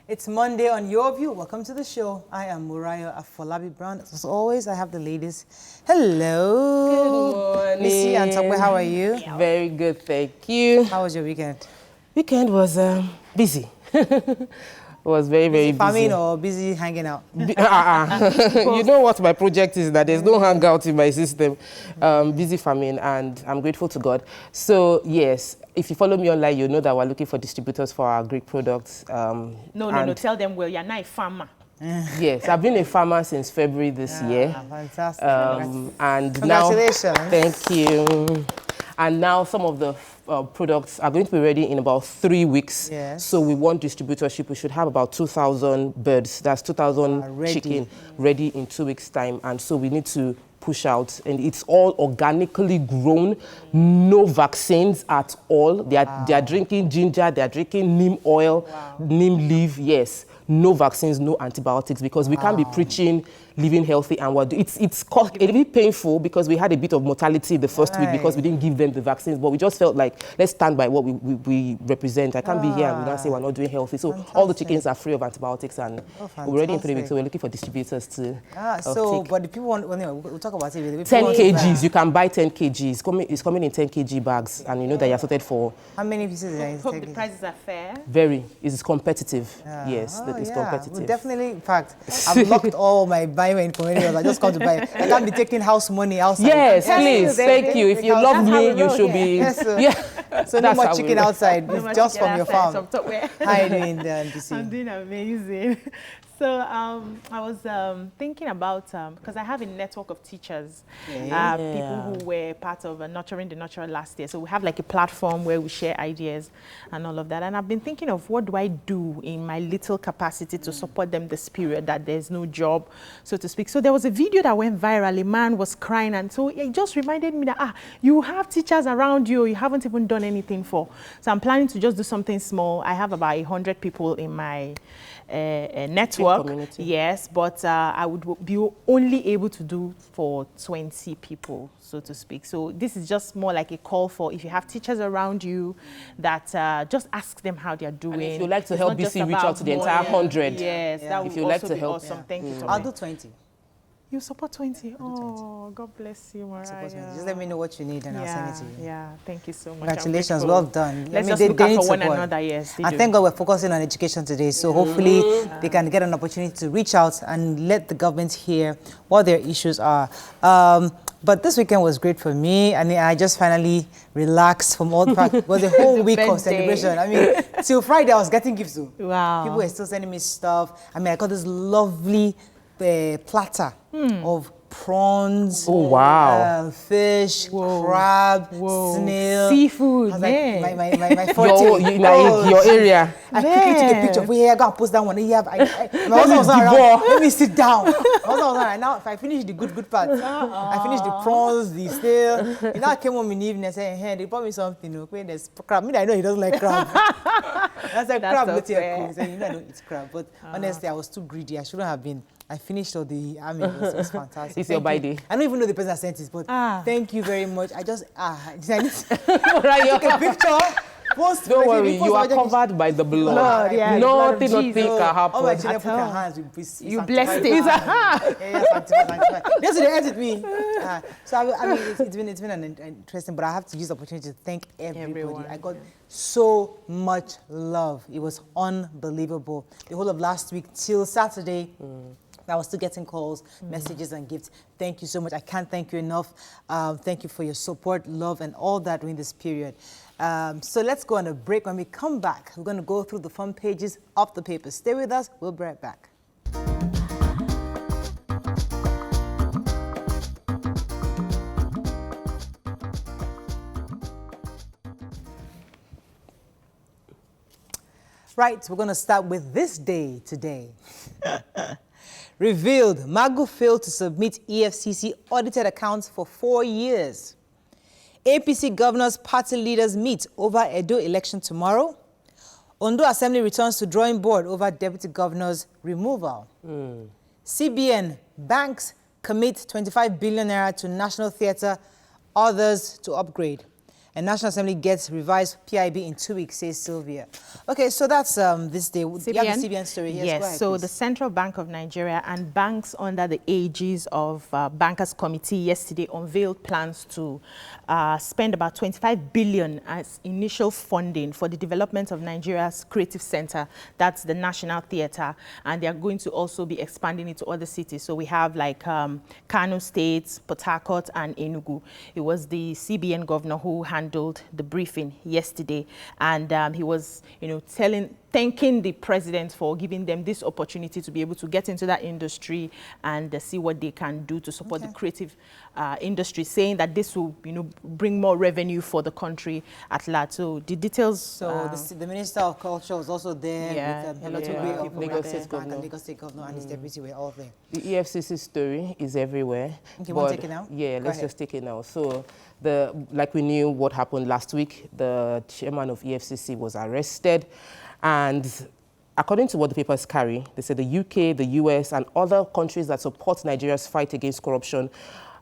It's Monday on Your View. Welcome to the show. I am Muriah Afolabi Brown. As always, I have the ladies. Hello. Good morning. Missy and Tokwe, how are you? Very good, thank you. How was your weekend? Weekend was busy. It was very busy. Farming or busy hanging out? You know what my project is, that there's no hangout in my system. Busy farming, and I'm grateful to God. So yes, if you follow me online, you know that we're looking for distributors for our Greek products. No. Tell them, well, you're not a farmer. Yes, I've been a farmer since February this year. Fantastic. And Congratulations. Now, thank you. And now some of the products are going to be ready in about 3 weeks. Yes. So we want distributorship. We should have about 2,000 birds. That's 2,000 chicken ready in 2 weeks' time. And so we need to push out. And it's all organically grown, no vaccines at all. They are drinking ginger, they are drinking neem oil, neem leaf, yes. No vaccines, no antibiotics, because we can't be preaching living healthy and what it's a bit painful because we had a bit of mortality the first week because we didn't give them the vaccines, but we just felt like let's stand by what we represent. I can't be here and we don't say we're not doing healthy. So all the chickens are free of antibiotics, and we're ready in 3 weeks. So we're looking for distributors to but the people want, we'll talk about it. 10 kgs. You can buy 10 kgs. It's coming in 10 kg bags, and you know that you're sorted for. How many pieces are you Hope the prices are fair. Very. It's competitive. Yes, it's competitive. Well, definitely, in fact, I've locked all my buying from anywhere. I just come to buy. I can't be taking house money outside. Yes, please. Thank you. If you love me, you should be. Yes, so no more chicken outside. It's just from your farm. How are you doing there, NPC? I'm doing amazing. So I was thinking about, because I have a network of teachers, people who were part of Nurturing the Natural last year. So we have like a platform where we share ideas and all of that. And I've been thinking of what do I do in my little capacity to support them this period that there's no job, so to speak. So there was a video that went viral. A man was crying, and so it just reminded me that, you have teachers around you you haven't even done anything for. So I'm planning to just do something small. I have about 100 people in my network. Yes, but I would be only able to do for 20 people, so to speak. So this is just more like a call for if you have teachers around you that just ask them how they are doing. And if you'd like to help BC reach out to the entire 100. Yes, that would if you'd like also to help. Awesome. Thank you. I'll do 20. You support 20? Oh, God bless you, Mariah. Just let me know what you need and I'll send it to you. Yeah, thank you so much. Congratulations, well done. Let's just look out for one another, yes. And thank God we're focusing on education today, so hopefully they can get an opportunity to reach out and let the government hear what their issues are. But this weekend was great for me, and I just finally relaxed from all the fact. It was a whole week of celebration. I mean, till Friday I was getting gifts too. Wow. People were still sending me stuff. I mean, I got this lovely platter of prawns, fish, crab, snail, seafood. I was like, my forte. Your area. I quickly took a picture of here. I go and post that one. Here, my husband was not around. Let me sit down. My husband was not around. Now, if I finish the good parts, I finished the prawns, the snail. You know, I came home in the evening and said, hey, they brought me something. Okay, there's crab. I know he doesn't like crab. I said, crab, go to your cool. He said, you know, I don't eat crab. But honestly, I was too greedy. I shouldn't have been. I finished all the army. It was fantastic. It's your by day. I don't even know the person that sent it, but thank you very much. I just I took a picture. Don't worry, you are covered by the blood. Nothing can happen. All my children put their hands. You blessed it. Yes, they edit me. So I mean, it's been an interesting, but I have to use the opportunity to thank everybody. I got so much love. It was unbelievable. The whole of last week till Saturday. I was still getting calls, messages, and gifts. Thank you so much. I can't thank you enough. Thank you for your support, love, and all that during this period. So let's go on a break. When we come back, we're going to go through the front pages of the paper. Stay with us. We'll be right back. Right, we're going to start with this day today. Revealed, Magu failed to submit EFCC audited accounts for 4 years. APC governors, party leaders meet over Edo election tomorrow. Ondo Assembly returns to drawing board over deputy governor's removal. CBN, banks commit 25 billion naira to National Theatre, others to upgrade. And National Assembly gets revised PIB in 2 weeks, says Sylvia. Okay, so that's this day. CBN? You have the CBN story. Yes, yes, go ahead, so please. the Central Bank of Nigeria and banks under the aegis of Bankers Committee yesterday unveiled plans to spend about 25 billion as initial funding for the development of Nigeria's creative center. That's the National Theatre, and they are going to also be expanding it to other cities. So we have like Kano State, Port Harcourt, and Enugu. It was the CBN governor who handled the briefing yesterday, and he was, thanking the president for giving them this opportunity to be able to get into that industry and see what they can do to support the creative industry, saying that this will, bring more revenue for the country at large. So the details. So the Minister of Culture was also there with Lagos State Governor. Lagos State Governor and his deputy were all there. The EFCC story is everywhere. Okay, you want to take it now? Yeah, let's just take it now. So, like we knew what happened last week, the chairman of EFCC was arrested, and according to what the papers carry, they said the UK, the US, and other countries that support Nigeria's fight against corruption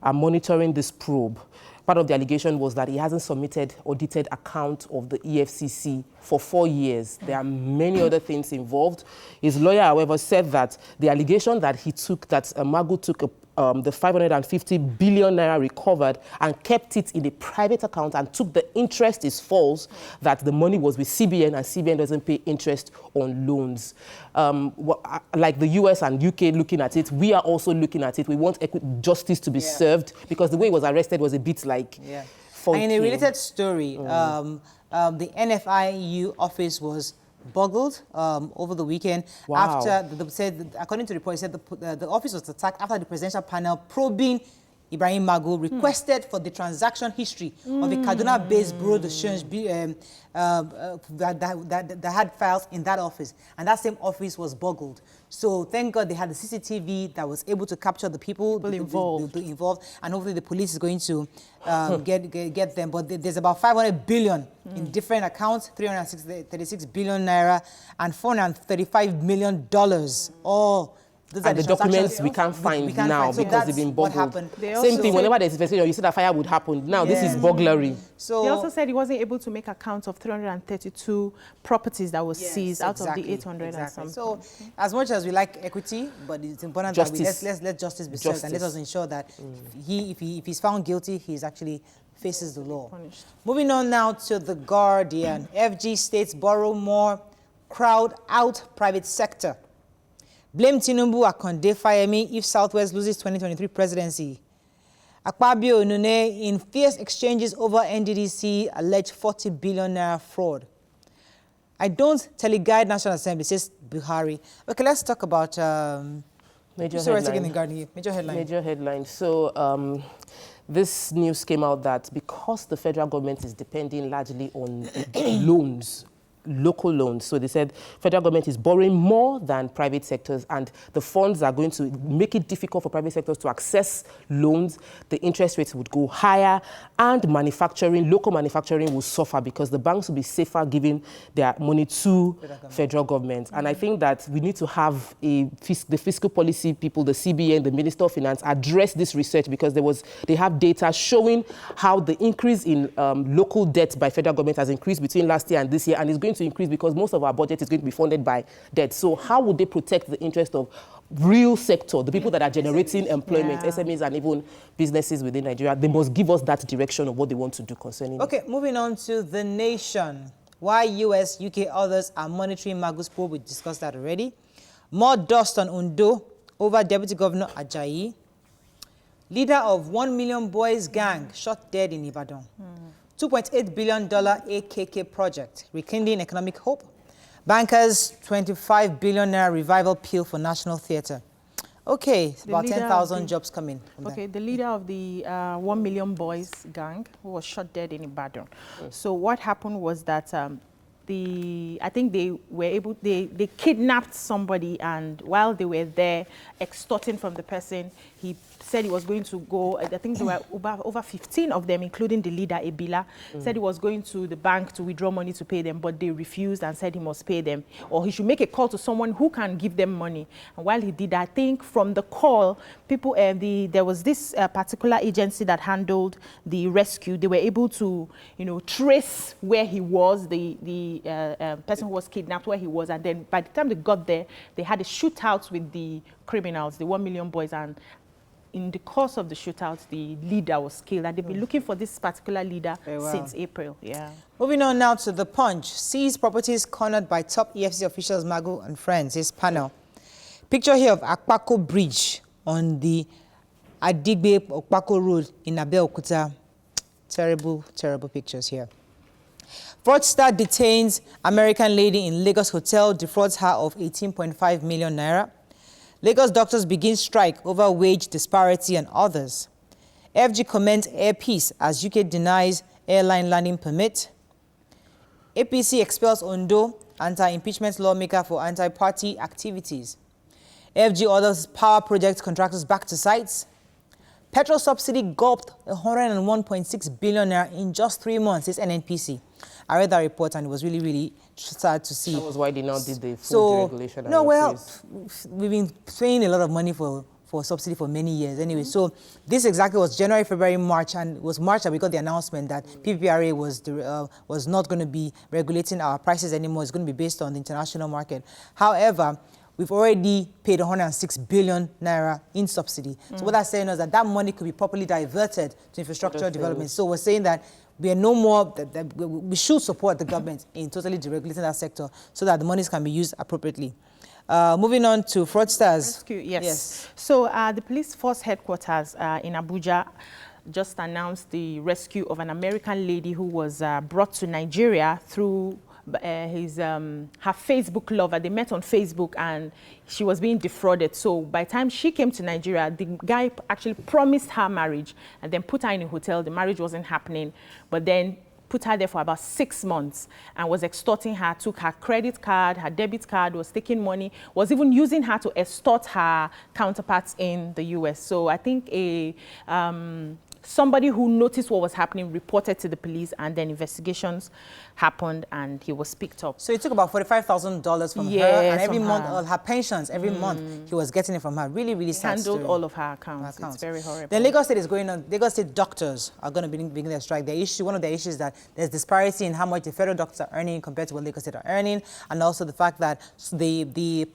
are monitoring this probe. Part of the allegation was that he hasn't submitted audited account of the EFCC for 4 years. There are many other things involved. His lawyer, however, said that the allegation that he took, that Magu took the 550 billion naira recovered and kept it in a private account and took the interest is false, that the money was with CBN and CBN doesn't pay interest on loans. Like the US and UK looking at it, we are also looking at it. We want justice to be served, because the way he was arrested was a bit like funky. And in a related story, the NFIU office was boggled over the weekend after according to the report, said the office was attacked after the presidential panel probing Ibrahim Magu requested for the transaction history of a Kaduna-based bureau de change that had files in that office, and that same office was boggled. So thank God they had the CCTV that was able to capture the people involved, and hopefully the police is going to get them. But there's about 500 billion in different accounts, 336 billion naira, and $435 million. All those and the documents we can't find now because they've been boggled. Same thing, whenever there's investigation, you see that fire would happen. Now this is burglary. So he also said he wasn't able to make accounts of 332 properties that was seized out of the 800 and something. So as much as we like equity, but it's important that let justice be served, and let us ensure that if he's found guilty, he's actually faces the law. Punished. Moving on now to The Guardian. FG states borrow more, crowd out private sector. Blame Tinubu Akonde Fayemi if Southwest loses 2023 presidency. Akpabio Nune in fierce exchanges over NDDC alleged 40 billion naira fraud. I don't teleguide National Assembly, says Buhari. Okay, let's talk about major headlines. So this news came out that because the federal government is depending largely on loans, local loans. So they said federal government is borrowing more than private sectors, and the funds are going to make it difficult for private sectors to access loans. The interest rates would go higher, and local manufacturing will suffer because the banks will be safer giving their money to federal government. And I think that we need to have the fiscal policy people, the CBN, the Minister of Finance, address this research, because they have data showing how the increase in local debt by federal government has increased between last year and this year, and it's going to increase because most of our budget is going to be funded by debt. So how would they protect the interest of real sector, the people that are generating employment, SMEs and even businesses within Nigeria? They must give us that direction of what they want to do concerning it. Moving on to The Nation. Why US, UK, others are monitoring Magu's probe. We discussed that already. More dust on Undo over Deputy Governor Ajayi. Leader of 1 Million Boys gang shot dead in Ibadan. $2.8 billion AKK project, rekindling economic hope. Bankers, 25 billion naira revival pill for National Theatre. Okay, about 10,000 jobs coming. The leader of the 1 Million Boys gang who was shot dead in Ibadan. So what happened was that I think they were able, they kidnapped somebody, and while they were there extorting from the person, he said he was going to go, I think there were over 15 of them, including the leader, Ebila, said he was going to the bank to withdraw money to pay them, but they refused and said he must pay them, or he should make a call to someone who can give them money. And while he did, I think from the call, people, there was this particular agency that handled the rescue. They were able to, you know, trace where he was, the person who was kidnapped, where he was, and then by the time they got there, they had a shootout with the criminals, the 1 million boys, and in the course of the shootout, the leader was killed, and they've been looking for this particular leader since April. Yeah. Moving on now to The Punch. Seized properties cornered by top EFCC officials, Magu and friends. His panel. Picture here of Akpako Bridge on the Adigbe-Okpako Road in Abeokuta. Terrible, terrible pictures here. Fraudster detains American lady in Lagos hotel, defrauds her of 18.5 million naira. Lagos doctors begin strike over wage disparity and others. FG commends air peace as UK denies airline landing permit. APC expels Ondo, anti-impeachment lawmaker for anti-party activities. FG orders power project contractors back to sites. Petrol subsidy gulped 101.6 billion naira in just 3 months, says NNPC. I read that report and it was really, really sad to see. That was why they now did the full deregulation. No, well, we've been paying a lot of money for subsidy for many years anyway. So this exactly was January, February, March, and it was March that we got the announcement that PPRA was not going to be regulating our prices anymore. It's going to be based on the international market. However, we've already paid 106 billion naira in subsidy. So what that's saying is that that money could be properly diverted to infrastructure development. So we're saying that we are no more, we should support the government in totally deregulating that sector so that the monies can be used appropriately. Moving on to fraudsters. Rescue, yes. So the police force headquarters in Abuja just announced the rescue of an American lady who was brought to Nigeria through her Facebook lover. They met on Facebook and she was being defrauded. So by the time she came to Nigeria, the guy actually promised her marriage and then put her in a hotel. The marriage wasn't happening, but then put her there for about 6 months and was extorting her, took her credit card, her debit card, was taking money, was even using her to extort her counterparts in the US. So I think somebody who noticed what was happening reported to the police, and then investigations happened and he was picked up. So he took about $45,000 from her, and every month, all her pensions, every month he was getting it from her. Really, really sad handled story. all of her accounts. It's very horrible. Then Lagos State is going on. Lagos State doctors are going to begin their strike. One of the issues is that there's disparity in how much the federal doctors are earning compared to what Lagos State are earning, and also the fact that the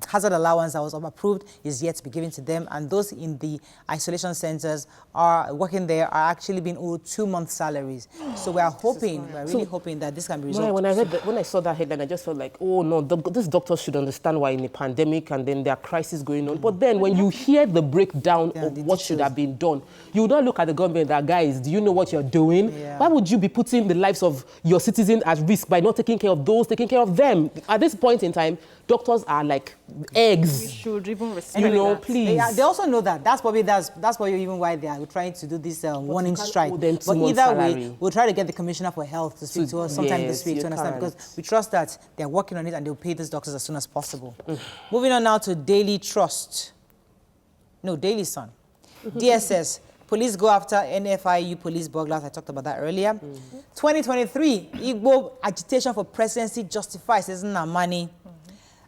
hazard allowance that was approved is yet to be given to them, and those in the isolation centers are working there are actually being owed 2 months' salaries. So we are hoping, really hoping that this can be resolved. When I saw that headline, I just felt like, oh no, these doctors should understand why in a pandemic and then there are crises going on. But then when you hear the breakdown of what should have been done, you don't look at the government that, guys, do you know what you're doing? Yeah. Why would you be putting the lives of your citizens at risk by not taking care of those, taking care of them? At this point in time, doctors are like eggs. We should even respect that. Please. They also know that. That's probably even why they are trying to do this warning strike. But either way, we'll try to get the Commissioner for Health to speak to us sometime this week to understand, because we trust that they're working on it and they'll pay these doctors as soon as possible. Moving on now to Daily Trust. No, Daily Sun. DSS. Police go after NFIU police burglars. I talked about that earlier. 2023, Igbo agitation for presidency justifies, isn't that money?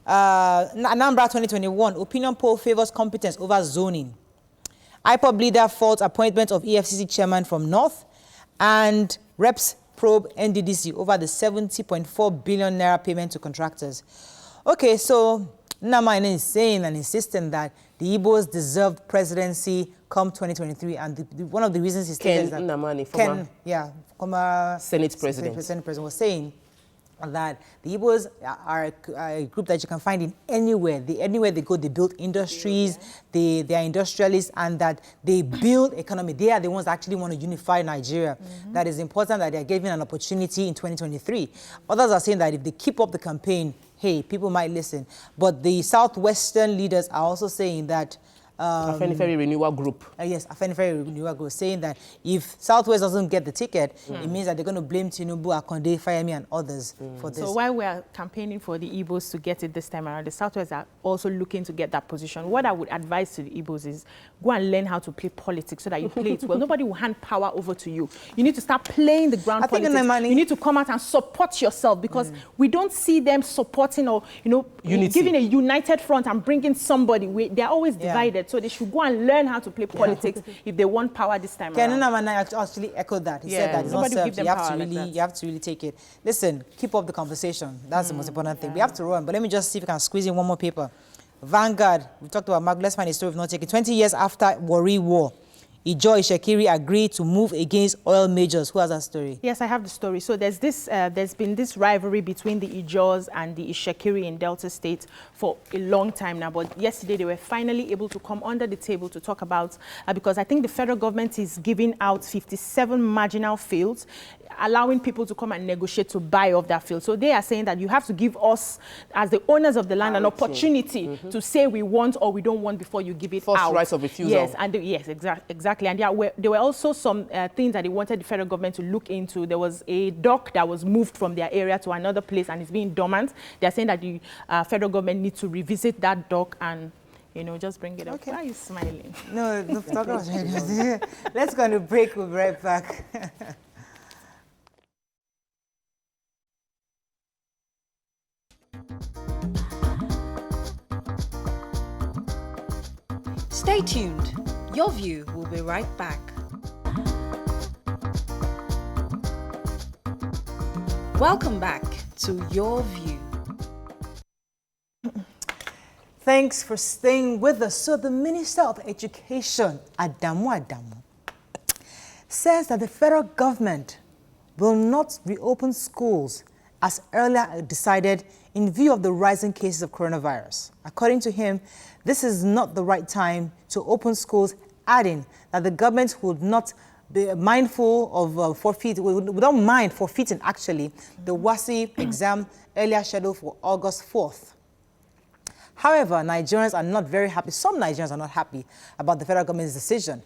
Anambra 2021, opinion poll favors competence over zoning. IPOB leader faults appointment of EFCC chairman from North, and reps probe NDDC over the 70.4 billion naira payment to contractors. Okay, so Nnamani is saying and insisting that the Igbos deserved presidency come 2023, and one of the reasons he stated is that Nnamani, former Senate President was saying that the Igbos are a group that you can find in anywhere. Anywhere they go, they build industries, they are industrialists, and that they build economy. They are the ones that actually want to unify Nigeria. That is important that they are given an opportunity in 2023. Others are saying that if they keep up the campaign, hey, people might listen. But the Southwestern leaders are also saying that Afenifere Renewal Group. Yes, Afenifere Renewal Group, saying that if Southwest doesn't get the ticket, it means that they're going to blame Tinubu, Akonde, Fayemi, and others for this. So while we are campaigning for the Igbos to get it this time around, the Southwest are also looking to get that position. What I would advise to the Igbos is go and learn how to play politics so that you play it well. Nobody will hand power over to you. You need to start playing the ground politics. You need to come out and support yourself, because we don't see them supporting or, giving a united front and bringing somebody. They're always divided. So they should go and learn how to play politics if they want power this time around. Kenuna actually echoed that. He said that it's not self. You have to really take it. Listen, keep up the conversation. That's the most important thing. We have to run, but let me just see if we can squeeze in one more paper. Vanguard, we talked about Mark. Let's find a story we've not taken. 20 years after Warri War, Ijo Ishekiri agreed to move against oil majors. Who has that story? Yes, I have the story. So there's been this rivalry between the Ijos and the Ishekiri in Delta State for a long time now. But yesterday they were finally able to come under the table to talk about, because I think the federal government is giving out 57 marginal fields, allowing people to come and negotiate to buy off that field. So they are saying that you have to give us, as the owners of the land, an opportunity to say we want or we don't want before you give it out. First rights of refusal. Yes, and yes, exactly. And there were also some things that they wanted the federal government to look into. There was a dock that was moved from their area to another place and it's being dormant. They're saying that the federal government needs to revisit that dock and just bring it up. Okay. Why are you smiling? No, talk about it. Let's go on a break. We'll be right back. Stay tuned. Your View will be right back. Welcome back to Your View. Thanks for staying with us. So the Minister of Education, Adamu Adamu, says that the federal government will not reopen schools as earlier decided in view of the rising cases of coronavirus. According to him, this is not the right time to open schools, adding that the government would not be mindful of we don't mind forfeiting actually the WASSCE exam earlier scheduled for August 4th. However, Nigerians are not very happy. Some Nigerians are not happy about the federal government's decision.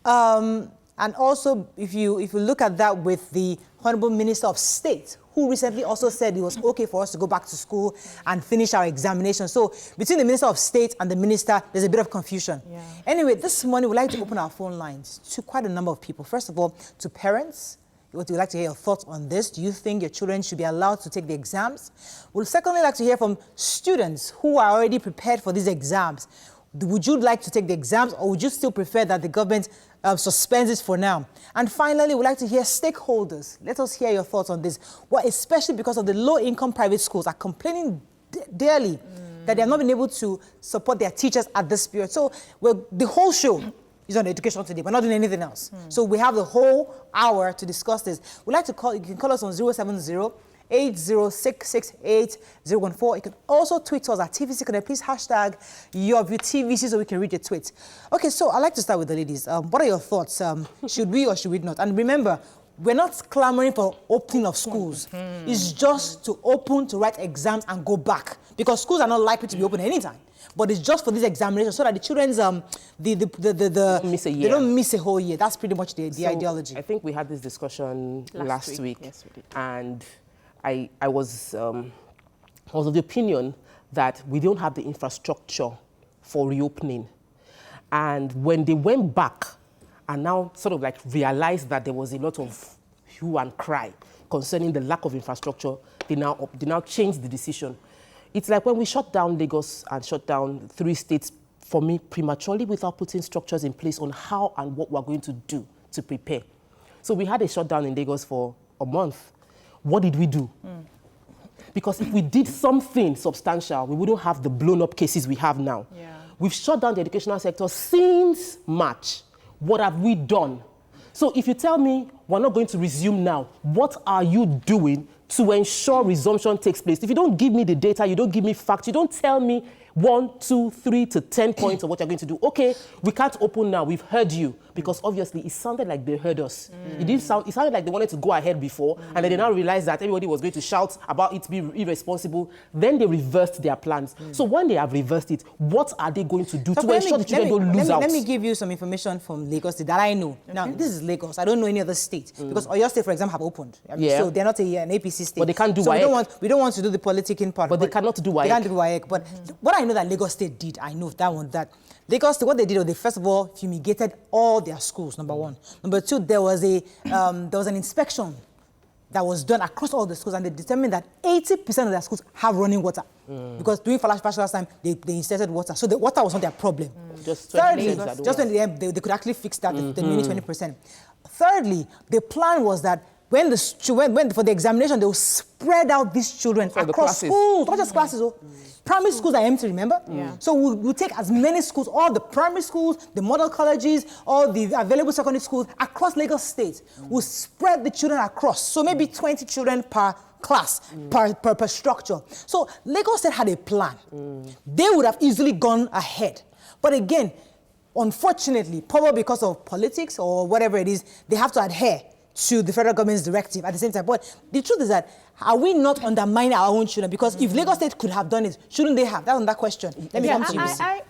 And also, if you look at that with the Honorable Minister of State, who recently also said it was okay for us to go back to school and finish our examination. So between the Minister of State and the Minister, there's a bit of confusion. Yeah. Anyway, this morning we'd like to open our phone lines to quite a number of people. First of all, to parents. We'd like to hear your thoughts on this. Do you think your children should be allowed to take the exams? We'd secondly like to hear from students who are already prepared for these exams. Would you like to take the exams, or would you still prefer that the government suspends it for now? And finally, we'd like to hear stakeholders. Let us hear your thoughts on this. Well, especially because of the low-income private schools are complaining daily that they have not been able to support their teachers at this period. So the whole show is on education today. We're not doing anything else. So we have the whole hour to discuss this. We'd like to call, you can call us on 070-806-68014. You can also tweet us at TVC Connect. Please hashtag YourViewTVC so we can read your tweets. Okay, so I'd like to start with the ladies. What are your thoughts? Should we or should we not? And remember, we're not clamoring for opening of schools. It's just to open, to write exams and go back. Because schools are not likely to be open anytime. But it's just for these examinations so that the children's, they don't miss a whole year. That's pretty much the ideology. I think we had this discussion last week. Yes, we did. And I was of the opinion that we don't have the infrastructure for reopening. And when they went back and now sort of like realized that there was a lot of hue and cry concerning the lack of infrastructure, they now changed the decision. It's like when we shut down Lagos and shut down 3 states, for me, prematurely without putting structures in place on how and what we're going to do to prepare. So we had a shutdown in Lagos for a month. What did we do? Because if we did something substantial, we wouldn't have the blown-up cases we have now. Yeah. We've shut down the educational sector since March. What have we done? So if you tell me we're not going to resume now, what are you doing to ensure resumption takes place? If you don't give me the data, you don't give me facts, you don't tell me 1, 2, 3 to 10 points of what you're going to do. Okay, we can't open now. We've heard you. Because obviously it sounded like they heard us. It sounded like they wanted to go ahead before, and then they now realized that everybody was going to shout about it being irresponsible. Then they reversed their plans. So when they have reversed it, what are they going to do to ensure the children don't lose out? Let me give you some information from Lagos State that I know. Okay. Now, this is Lagos. I don't know any other state. Because Oyo State, for example, have opened. So they're not an APC state. But they can't do WAEC. WAEC. We don't want to do the politicking part. But they cannot do WAEC. They can't do WAEC. But what I know that Lagos State did, I know that one, that Lagos State, what they did was they first of all fumigated all their schools, number one. Number two, there was an inspection that was done across all the schools, and they determined that 80% of their schools have running water. Because during last time, they inserted water. So the water was not their problem. Just 20 they could actually fix that, the remaining 20%. Thirdly, the plan was that when for the examination, they will spread out these children across schools, not just classes. Primary schools are empty, remember? So we'll take as many schools, all the primary schools, the model colleges, all the available secondary schools across Lagos State. We'll spread the children across. So maybe 20 children per class, per structure. So Lagos State had a plan. They would have easily gone ahead. But again, unfortunately, probably because of politics or whatever it is, they have to adhere to the federal government's directive at the same time. But the truth is that, are we not undermining our own children? Because if Lagos State could have done it, shouldn't they have? That's on that question. Let me come to you.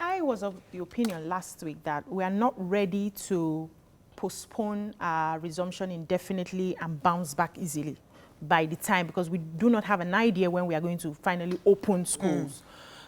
I was of the opinion last week that we are not ready to postpone our resumption indefinitely and bounce back easily by the time, because we do not have an idea when we are going to finally open schools.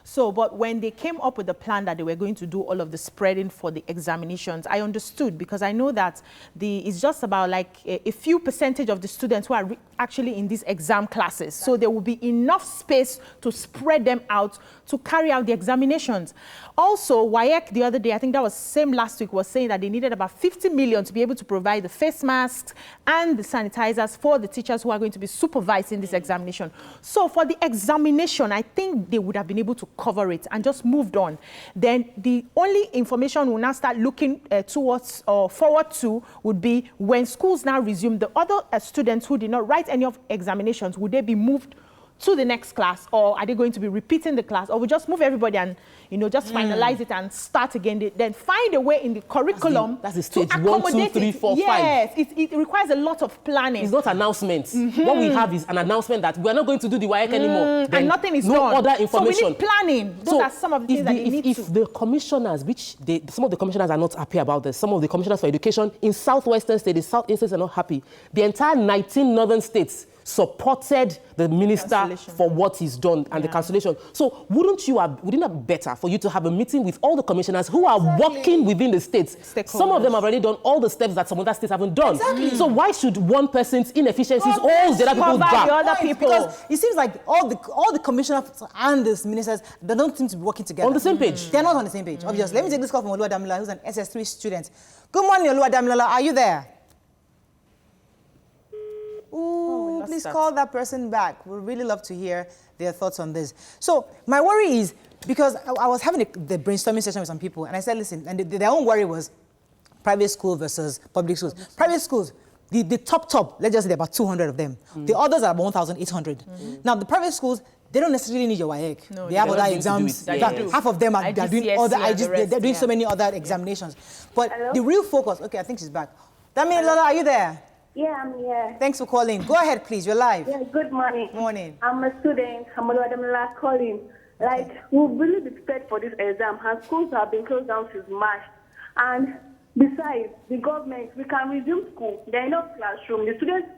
So, but when they came up with the plan that they were going to do all of the spreading for the examinations, I understood, because I know that it's just about like a few percentage of the students who are actually in these exam classes. So there will be enough space to spread them out to carry out the examinations. Also, WAEC the other day, I think that was same last week, was saying that they needed about 50 million to be able to provide the face masks and the sanitizers for the teachers who are going to be supervising this examination. So for the examination, I think they would have been able to cover it and just moved on. Then the only information we'll now start looking towards or forward to would be when schools now resume, the other students who did not write any of examinations, would they be moved to the next class, or are they going to be repeating the class, or we just move everybody and, you know, just finalize it and start again, then find a way in the curriculum that's the stage to 1, 2, 3, 4, 5. Yes, it requires a lot of planning. It's not announcements. What we have is an announcement that we are not going to do the WAEC anymore. And nothing is no done. other information. So we need planning. Those are some of the things that they need to. If the commissioners, some of the commissioners are not happy about this, some of the commissioners for education in southwestern states, the southeast states are not happy. The entire 19 northern states supported the minister for what he's done and the cancellation. So wouldn't it be better for you to have a meeting with all the commissioners who are working within the states? Some of them have already done all the steps that some other states haven't done. So why should one person's inefficiencies hold the other people's back? The other people. Because it seems like all the commissioners and the ministers, they don't seem to be working together. On the same page. They're not on the same page, obviously. Let me take this call from Olu Adamu, who's an SS3 student. Good morning, Olu Adamu. Are you there? Ooh, please call that person back. We'd really love to hear their thoughts on this. So my worry is, because I was having the brainstorming session with some people, and I said, listen, and their own worry was private school versus public schools. Private schools, the top, let's just say about 200 of them. The others are about 1,800. Now, the private schools, they don't necessarily need your WAEC. No, they have other exams. Half of them are doing other, they're doing so many other examinations. But the real focus, okay, I think she's back. Dami Lola, are you there? Yeah, I'm here. Thanks for calling. Go ahead, please. You're live. Yeah, good morning. Morning. I'm a student. I'm calling. Like, we've really been prepared for this exam, and schools have been closed down since March. And besides, the government, we can resume school. There are enough classrooms. The students,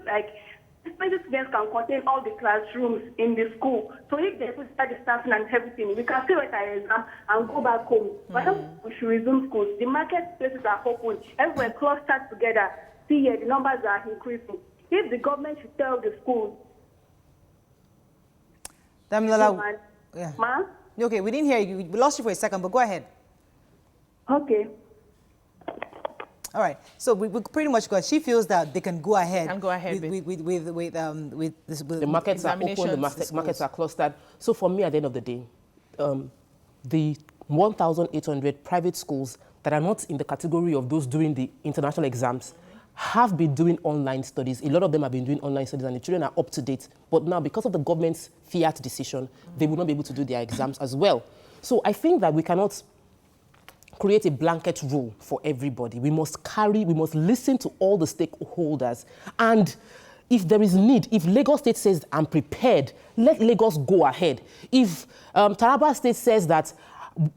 especially students can contain all the classrooms in the school. So if they put the distancing and everything, we can still write our exam and go back home. But we should resume schools. The marketplaces are open. Everywhere clustered together. See here, the numbers are increasing. If the government should tell the schools. Damilola, yeah. Ma? Okay, we didn't hear you. We lost you for a second, but go ahead. Okay. All right. So we pretty much got. She feels that they can go ahead. Can go ahead with the markets are open. The markets are clustered. So for me, at the end of the day, the 1,800 private schools that are not in the category of those doing the international exams have been doing online studies. A lot of them have been doing online studies, and the children are up to date. But now, because of the government's fiat decision, they will not be able to do their exams as well. So I think that we cannot create a blanket rule for everybody. We must listen to all the stakeholders. And if there is need, if Lagos State says, I'm prepared, let Lagos go ahead. If Taraba State says that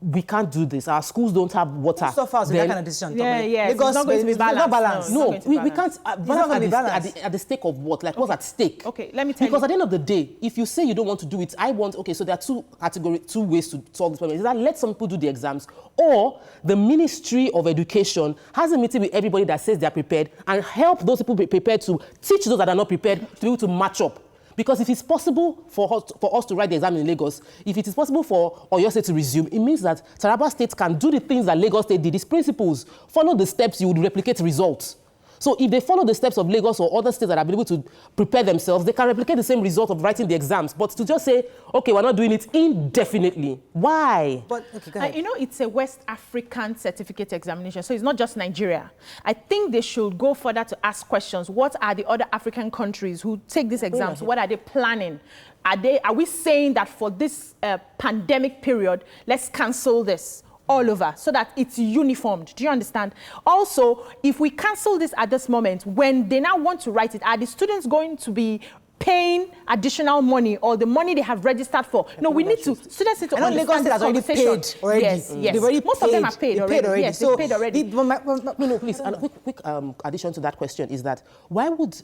we can't do this, our schools don't have water. So far, that kind of decision. Lagos, it's not going to be balanced. Not balanced. No, we can't. Balance at the stake of what? Like, what's at stake? Okay, let me tell you. Because at the end of the day, if you say you don't want to do it, so there are two ways to solve this problem. Is that let some people do the exams, or the Ministry of Education has a meeting with everybody that says they're prepared and help those people be prepared to teach those that are not prepared to be able to match up. Because if it's possible for us to write the exam in Lagos, if it is possible for Oyo State to resume, it means that Taraba State can do the things that Lagos State did. These principles, follow the steps, you would replicate results. So if they follow the steps of Lagos or other states that are able to prepare themselves, they can replicate the same result of writing the exams. But to just say, okay, we're not doing it indefinitely. Why? But, okay, go ahead. You know, it's a West African certificate examination, so it's not just Nigeria. I think they should go further to ask questions. What are the other African countries who take these exams? What are they planning? Are we saying that for this pandemic period, let's cancel this all over so that it's uniformed? Do you understand? Also, if we cancel this at this moment, when they now want to write it, are the students going to be paying additional money or the money they have registered for? No, we need to, students need to understand Lagos State has already paid already. Yes. They've already Most of them have paid already. Yes, so they've paid already. No, please. And a quick addition to that question is that why would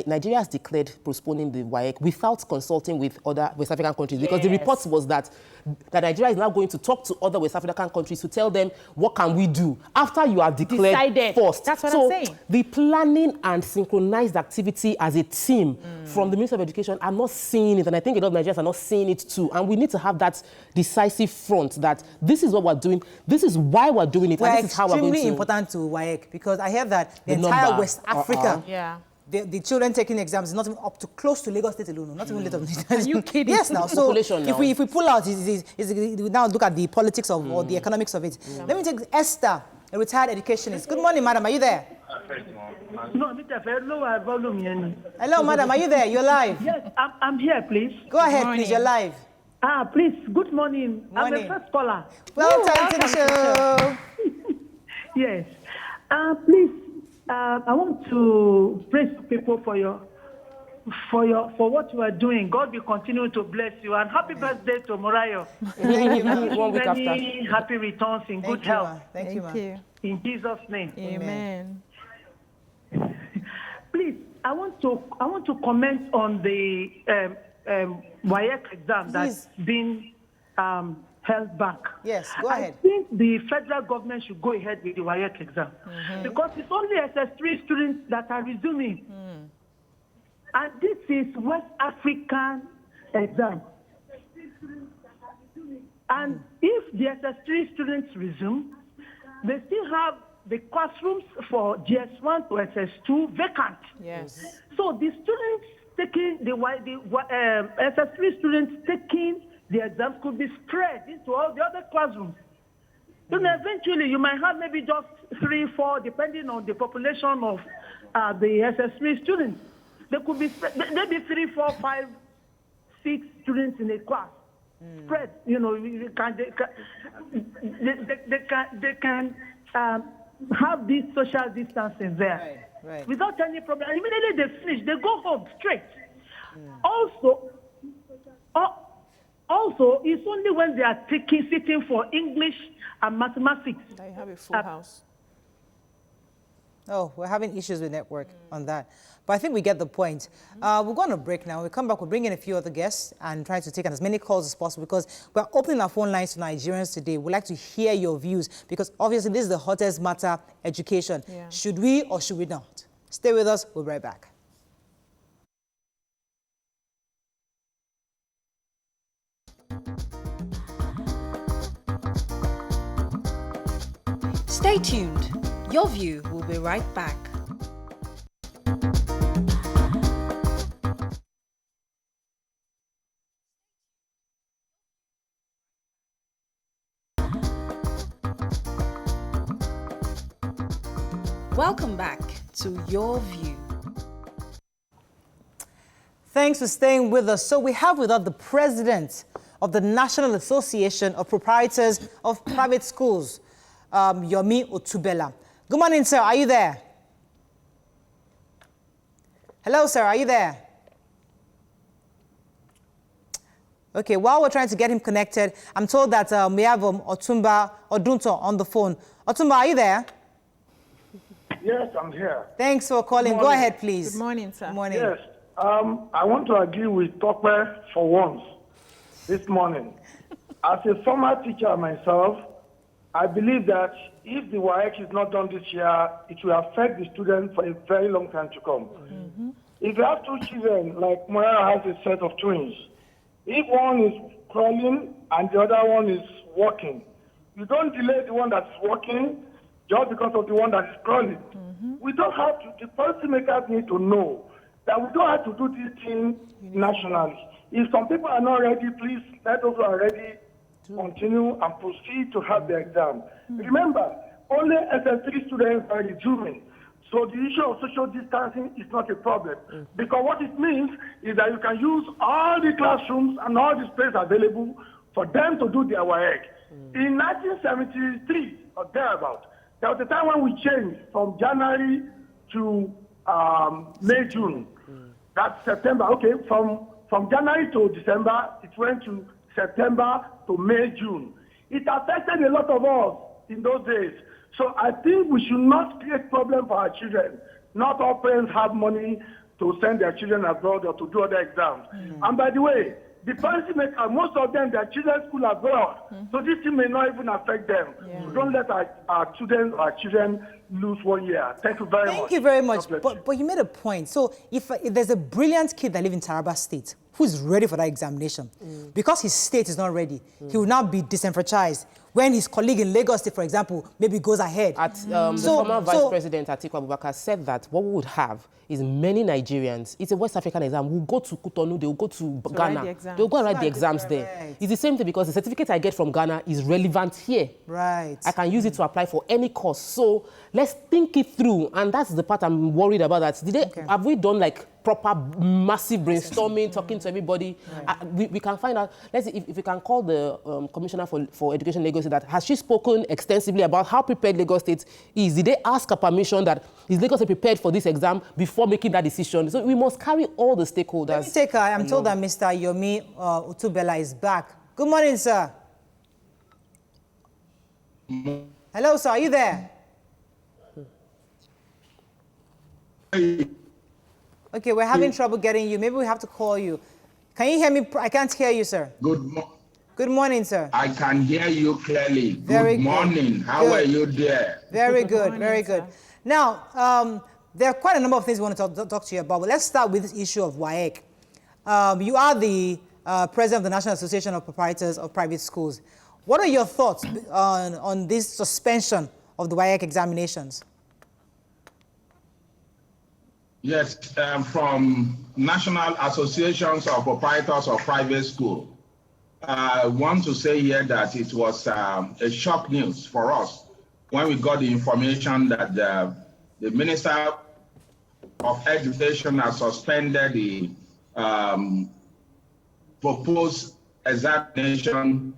Nigeria has declared postponing the WAEC without consulting with other West African countries? Because the report was that Nigeria is now going to talk to other West African countries to tell them what can we do after you have declared first. That's what I'm saying. The planning and synchronized activity as a team from the Ministry of Education, I'm not seeing it, and I think a lot of Nigerians are not seeing it too. And we need to have that decisive front that this is what we're doing, this is why we're doing it, and this is how we're going to... extremely important to WAEC, because I hear that the entire West Africa, the children taking exams is not even up to close to Lagos State alone, not even Lagos. Are you kidding? Yes, now. So if we pull out, we now look at the politics of or the economics of it. Let me take Esther, a retired educationist. Good morning, madam. Are you there? Hello, madam. Are you there? You're live. Yes, I'm here, please. Go ahead, please. You're live. Please. Good morning. I'm the first caller. Welcome to the show. Yes. Please. I want to praise people for what you are doing. God will continue to bless you, and happy birthday to Morayo. Thank you, many happy returns in good health. Thank you. In Jesus' name. Amen. Please, I want to comment on the WAEC exam that's been held back. Yes, go ahead. I think the federal government should go ahead with the WAEC exam because it's only SS3 students that are resuming. And this is West African exam. And if the SS3 students resume, they still have the classrooms for GS1 to SS2 vacant. Yes. So the students taking the SS3 students taking the exams could be spread into all the other classrooms. Then eventually you might have maybe just 3, 4, depending on the population of the SS3 students. There could be maybe 3, 4, 5, 6 students in a class. Spread, you know, they can have this social distancing there without any problem. And immediately they finish, they go home straight. Also, it's only when they are sitting for English and mathematics. I have a full house. Oh, we're having issues with network on that. But I think we get the point. We're going to break now. We'll come back, we'll bring in a few other guests and try to take as many calls as possible because we're opening our phone lines to Nigerians today. We'd like to hear your views because obviously this is the hottest matter, education. Yeah. Should we or should we not? Stay with us. We'll be right back. Stay tuned. Your View will be right back. Welcome back to Your View. Thanks for staying with us. So we have with us the president of the National Association of Proprietors of Private Schools, Yomi Otubela. Good morning, sir. Are you there? Hello, sir. Are you there? Okay, while we're trying to get him connected, I'm told that we have Otumba Odunto on the phone. Otumba, are you there? Yes, I'm here. Thanks for calling. Go ahead, please. Good morning, sir. Good morning. Yes, I want to agree with Tope for once this morning. As a former teacher myself, I believe that if the WAEC is not done this year, it will affect the students for a very long time to come. Mm-hmm. If you have two children, like Moira has a set of twins, if one is crawling and the other one is walking, you don't delay the one that's walking just because of the one that is crawling. Mm-hmm. We don't have to, the policymakers need to know that we don't have to do this thing nationally. If some people are not ready, please let those who are ready continue and proceed to have the exam. Mm-hmm. Remember, only SS3 students are resuming. So the issue of social distancing is not a problem. Mm-hmm. Because what it means is that you can use all the classrooms and all the space available for them to do their WAEC. Mm-hmm. In 1973 or thereabout, there was a time when we changed from January to May, June. Mm-hmm. That's September. Okay, from January to December, it went to September to May, June. It affected a lot of us in those days. So I think we should not create problem for our children. Not all parents have money to send their children abroad or to do other exams. Mm-hmm. And by the way, the policymakers, most of them, their children's school abroad. Mm-hmm. So this thing may not even affect them. Yeah. So don't let our children lose 1 year. Thank you very much. Thank you very much. But you made a point. So if there's a brilliant kid that lives in Taraba State who's ready for that examination, because his state is not ready, he will now be disenfranchised when his colleague in Lagos State, for example, maybe goes ahead. The former Vice President Atiku Abubakar said that what we would have is many Nigerians, it's a West African exam, will go to Cotonou, they will go to Ghana, they will go and write the exams there. It's the same thing because the certificate I get from Ghana is relevant here. Right. I can use it to apply for any course. So let's think it through, and that's the part I'm worried about. Have we done like proper massive brainstorming, talking to everybody? Right. We can find out. Let's see if we can call the Commissioner for Education Lagos State. That has she spoken extensively about how prepared Lagos State is? Did they ask her permission that is Lagos State prepared for this exam before making that decision? So we must carry all the stakeholders. Let me take I'm told that Mr. Yomi Otubela is back. Good morning, sir. Hello, sir. Are you there? Okay, we're having trouble getting you. Maybe we have to call you. Can you hear me? I can't hear you, sir. Good morning, sir. I can hear you clearly. Good morning. How are you there? Very good, very good. Now, there are quite a number of things we want to talk to you about, but let's start with this issue of WAEC. You are the president of the National Association of Proprietors of Private Schools. What are your thoughts on this suspension of the WAEC examinations? Yes, from National Associations of Proprietors of Private Schools. I want to say here that it was a shock news for us when we got the information that the Minister of Education has suspended the proposed examination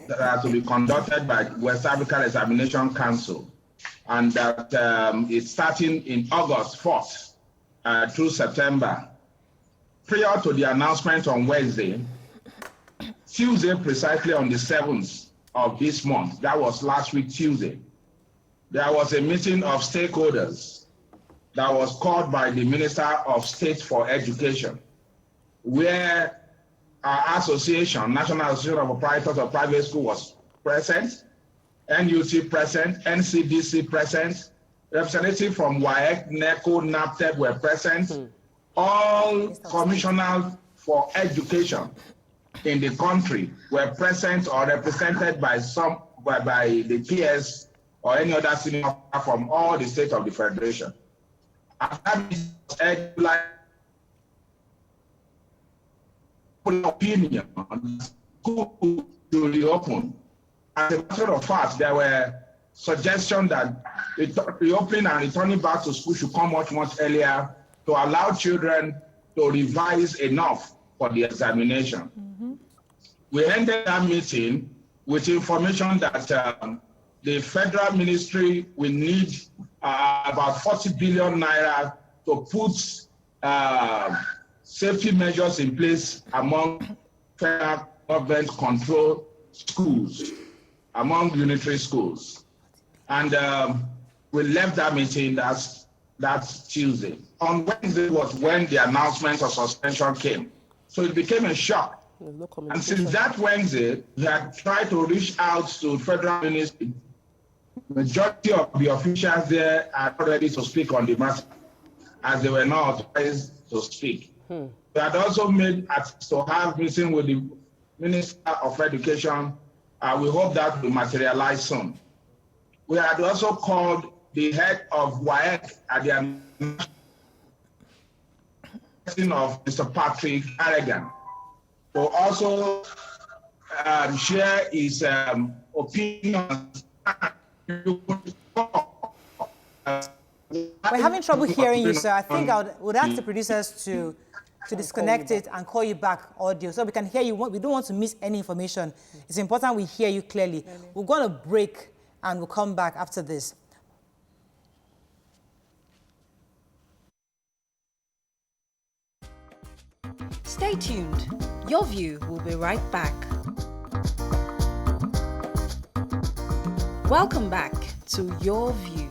that are to be conducted by West African Examination Council, and that it's starting in August 4th through September. Prior to the announcement on Wednesday, Tuesday, precisely on the 7th of this month, that was last week Tuesday, there was a meeting of stakeholders that was called by the Minister of State for Education, where our association, National Association of Proprietors of Private Schools, was present, NUT present, NCDC present, representatives from WAEC, NECO, NAPTEP were present, all commissioners for education in the country were present or represented by by the PS or any other senior officer from all the states of the Federation. Opinion on school to reopen. As a matter of fact, there were suggestions that reopening and returning back to school should come much earlier to allow children to revise enough for the examination. we ended that meeting with information that the federal ministry will need about 40 billion naira to put safety measures in place among federal government controlled schools, among unitary schools. And we left that meeting that Tuesday. On Wednesday was when the announcement of suspension came. So it became a shock. And since that Wednesday, we had tried to reach out to federal ministry. Majority of the officials there are not ready to speak on the matter, as they were not authorized to speak. We had also made attempts to have meeting with the Minister of Education. We hope that will materialize soon. We had also called the head of WASSCE at the of Mr. Patrick Harrigan to also share his opinion. We're having trouble hearing you, sir. I think I would ask the producers to disconnect it and call you back audio so we can hear you. We don't want to miss any information. It's important we hear you clearly. We're going to break and we'll come back after this. Stay tuned. Your View will be right back. Welcome back to Your View.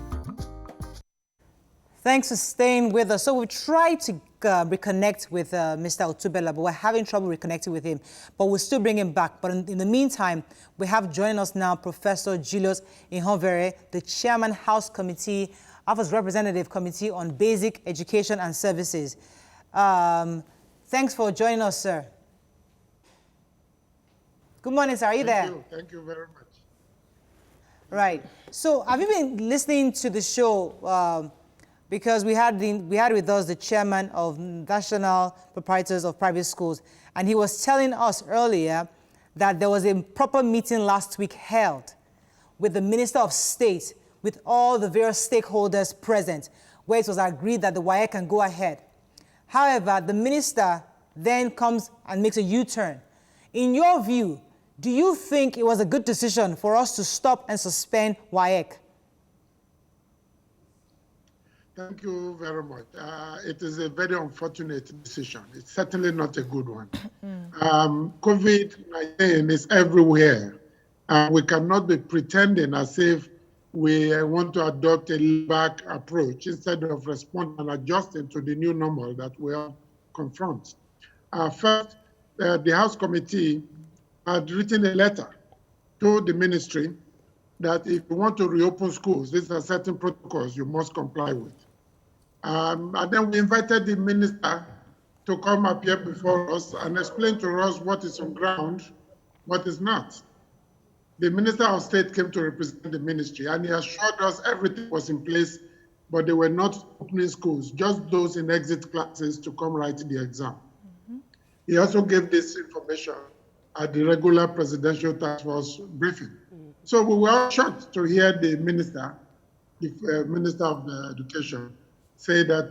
Thanks for staying with us. So we've tried to reconnect with Mr. Otubela, but we're having trouble reconnecting with him. But we'll still bring him back. But in the meantime, we have joining us now Professor Julius Ihonvere, the Chairman House Committee, Office Representative Committee on Basic Education and Services. Thanks for joining us, sir. Good morning, sir. Are you there? Thank you very much. Right. So have you been listening to the show? Because we had with us the chairman of National Proprietors of Private Schools, and he was telling us earlier that there was a proper meeting last week held with the Minister of State, with all the various stakeholders present, where it was agreed that the WASSCE can go ahead. However, the minister then comes and makes a U-turn. In your view, do you think it was a good decision for us to stop and suspend WASSCE? Thank you very much. It is a very unfortunate decision. It's certainly not a good one. COVID-19 is everywhere. We cannot be pretending as if we want to adopt a back approach instead of responding and adjusting to the new normal that we are confront. First, the House Committee had written a letter to the ministry that if you want to reopen schools, these are certain protocols you must comply with. And then we invited the minister to come appear before us and explain to us what is on ground, what is not. The Minister of State came to represent the ministry, and he assured us everything was in place, but they were not opening schools, just those in exit classes to come write the exam. He also gave this information at the regular presidential task force briefing. So we were all shocked to hear the Minister of Education, say that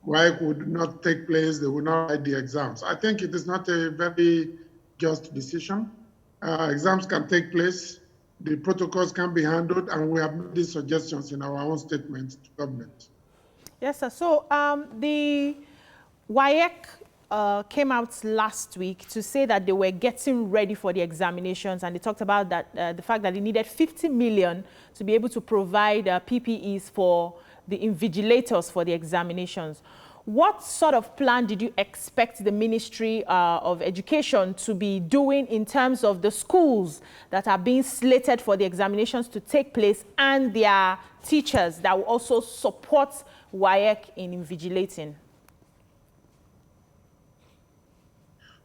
WASSCE would not take place, they would not write the exams. I think it is not a very just decision. Exams can take place, the protocols can be handled, and we have made these suggestions in our own statement to government. Yes, sir. So the WASSCE came out last week to say that they were getting ready for the examinations, and they talked about that the fact that they needed 50 million to be able to provide PPEs for the invigilators for the examinations. What sort of plan did you expect the Ministry of Education to be doing in terms of the schools that are being slated for the examinations to take place and their teachers that will also support WASSCE in invigilating?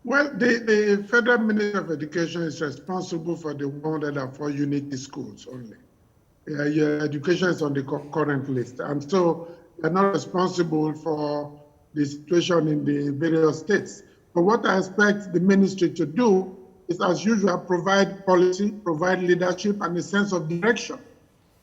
Well, the Federal Ministry of Education is responsible for the 104 unity schools only. Your education is on the current list. And so they're not responsible for the situation in the various states. But what I expect the ministry to do is, as usual, provide policy, provide leadership, and a sense of direction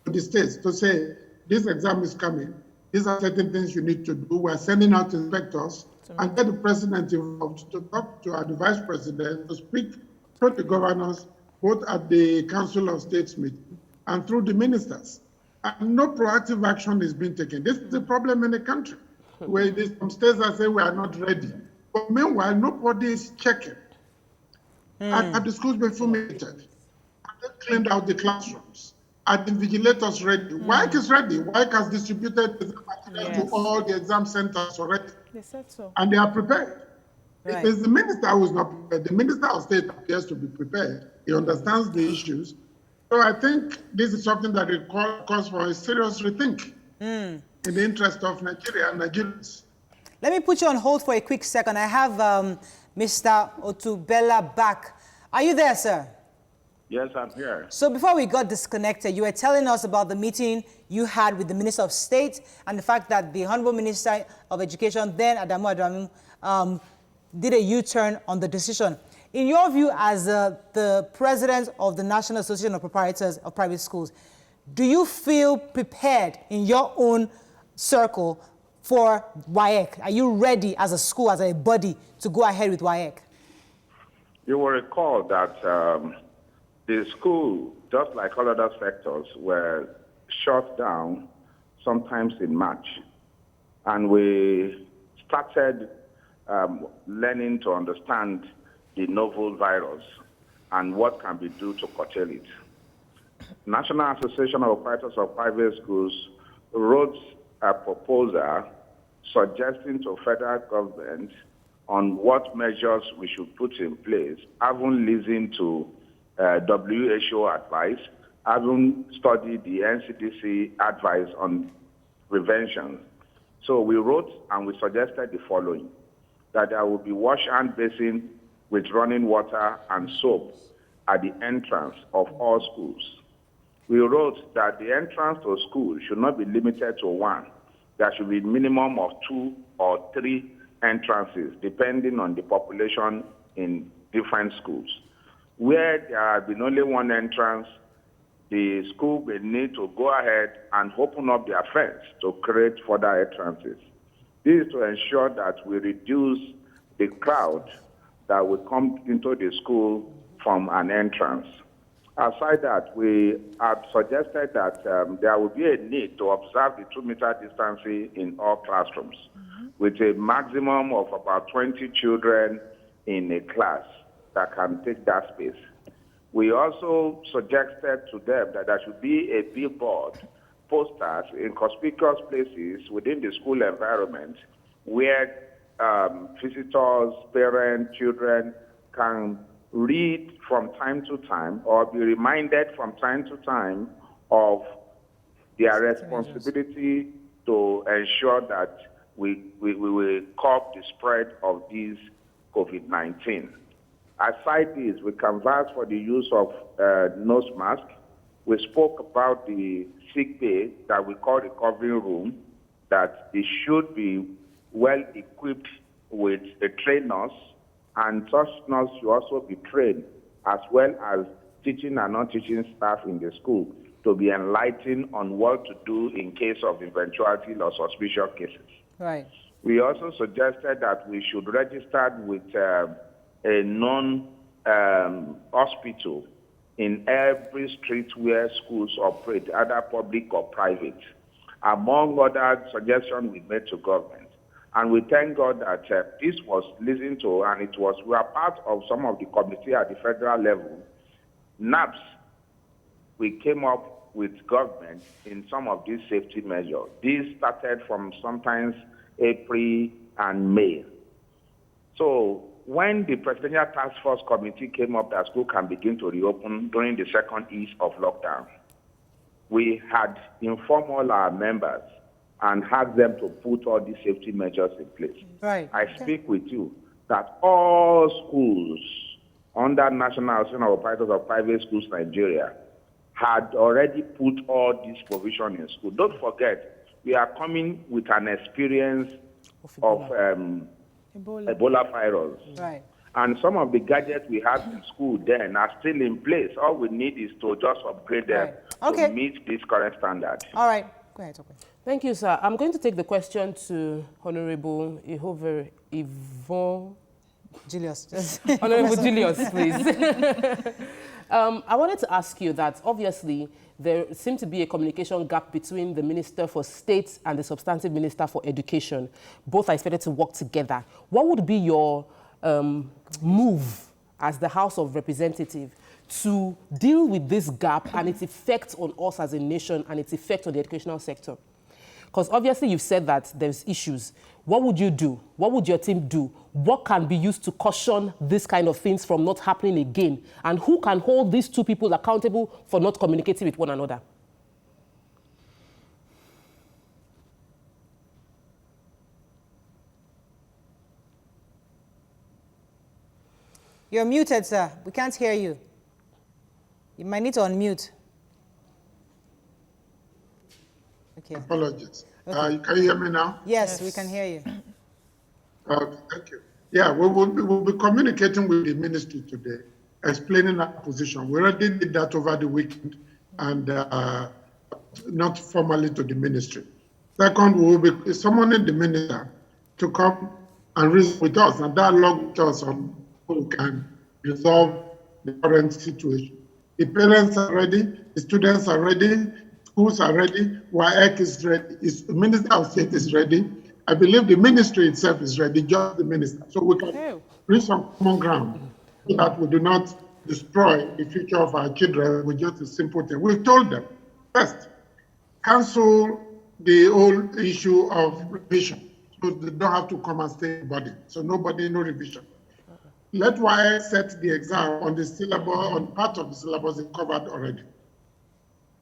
to the states to say, this exam is coming. These are certain things you need to do. We're sending out inspectors and get the president involved to talk to the vice president, to speak to the governors, both at the Council of States meeting and through the ministers. And no proactive action is being taken. This is the problem in the country, where some states are saying we are not ready. But meanwhile, nobody is checking. Have the schools been fumigated? Have they cleaned out the classrooms? Are the vigilators ready? WAEC is ready. WAEC has distributed the material to all the exam centers already. They said so. And they are prepared. Right. It is the minister who is not prepared. The minister of state appears to be prepared. He understands the issues. So I think this is something that calls for a serious rethink in the interest of Nigeria and Nigerians. Let me put you on hold for a quick second. I have Mr. Otubella back. Are you there, sir? Yes, I'm here. So before we got disconnected, you were telling us about the meeting you had with the Minister of State and the fact that the Honorable Minister of Education, then Adamu Adamu, did a U-turn on the decision. In your view, as the president of the National Association of Proprietors of Private Schools, do you feel prepared in your own circle for WAEC? Are you ready as a school, as a body, to go ahead with WAEC? You will recall that the school, just like all other sectors, were shut down sometimes in March. And we started learning to understand the novel virus and what can be done to curtail it. National Association of Operators of Private Schools wrote a proposal suggesting to federal government on what measures we should put in place, having listened to WHO advice, having studied the NCDC advice on prevention. So we wrote and we suggested the following: that there will be wash hand basin with running water and soap at the entrance of all schools. We wrote that the entrance to school should not be limited to one. There should be a minimum of 2 or 3 entrances, depending on the population in different schools. Where there has been only one entrance, the school will need to go ahead and open up their fence to create further entrances. This is to ensure that we reduce the crowd that will come into the school from an entrance. Aside that, we have suggested that there will be a need to observe the 2-meter distancing in all classrooms, with a maximum of about 20 children in a class that can take that space. We also suggested to them that there should be a billboard, posters in conspicuous places within the school environment where visitors, parents, children can read from time to time or be reminded from time to time of their responsibility to ensure that we will curb the spread of this COVID-19. Aside this, we canvassed for the use of nose mask. We spoke about the sick bay that we call recovery room, that it should be well equipped with a trained nurse, and such nurse should also be trained, as well as teaching and non-teaching staff in the school to be enlightened on what to do in case of eventuality or suspicious cases. Right. We also suggested that we should register with a non-hospital in every street where schools operate, either public or private, among other suggestions we made to government. And we thank God that this was listened to, and we are part of some of the committee at the federal level. NAPS, we came up with government in some of these safety measures. These started from sometimes April and May. So when the Presidential Task Force Committee came up that school can begin to reopen during the second ease of lockdown, we had informed all our members and asked them to put all these safety measures in place. Right. I speak with you that all schools under National Association of Operators of Private Schools Nigeria had already put all these provisions in school. Don't forget, we are coming with an experience of Ebola virus. Right. And some of the gadgets we had in school then are still in place. All we need is to just upgrade them to meet this current standard. All right. Go ahead, okay. Thank you, sir. I'm going to take the question to Honorable Yvonne Julius. Honorable Julius, please. I wanted to ask you that obviously there seems to be a communication gap between the Minister for State and the substantive Minister for Education. Both are expected to work together. What would be your move as the House of Representatives to deal with this gap and its effect on us as a nation and its effect on the educational sector? Because obviously you've said that there's issues. What would you do? What would your team do? What can be used to caution this kind of things from not happening again? And who can hold these two people accountable for not communicating with one another? You're muted, sir. We can't hear you. You might need to unmute. Okay. Apologies. Okay. Can you hear me now? Yes, we can hear you. Thank you. Yeah, we'll be communicating with the ministry today, explaining our position. We already did that over the weekend and not formally to the ministry. Second, we will be summoning the minister to come and reason with us and dialogue with us on how we can resolve the current situation. The parents are ready, the students are ready, schools are ready, WAEC is ready, the Minister of State is ready. I believe the ministry itself is ready, just the minister. So we can reach some common ground so that we do not destroy the future of our children with just a simple thing. We've told them, first, cancel the whole issue of revision. So they don't have to come and stay in body. So nobody, no revision. Let WAEC set the exam on the syllabus, on part of the syllabus is covered already.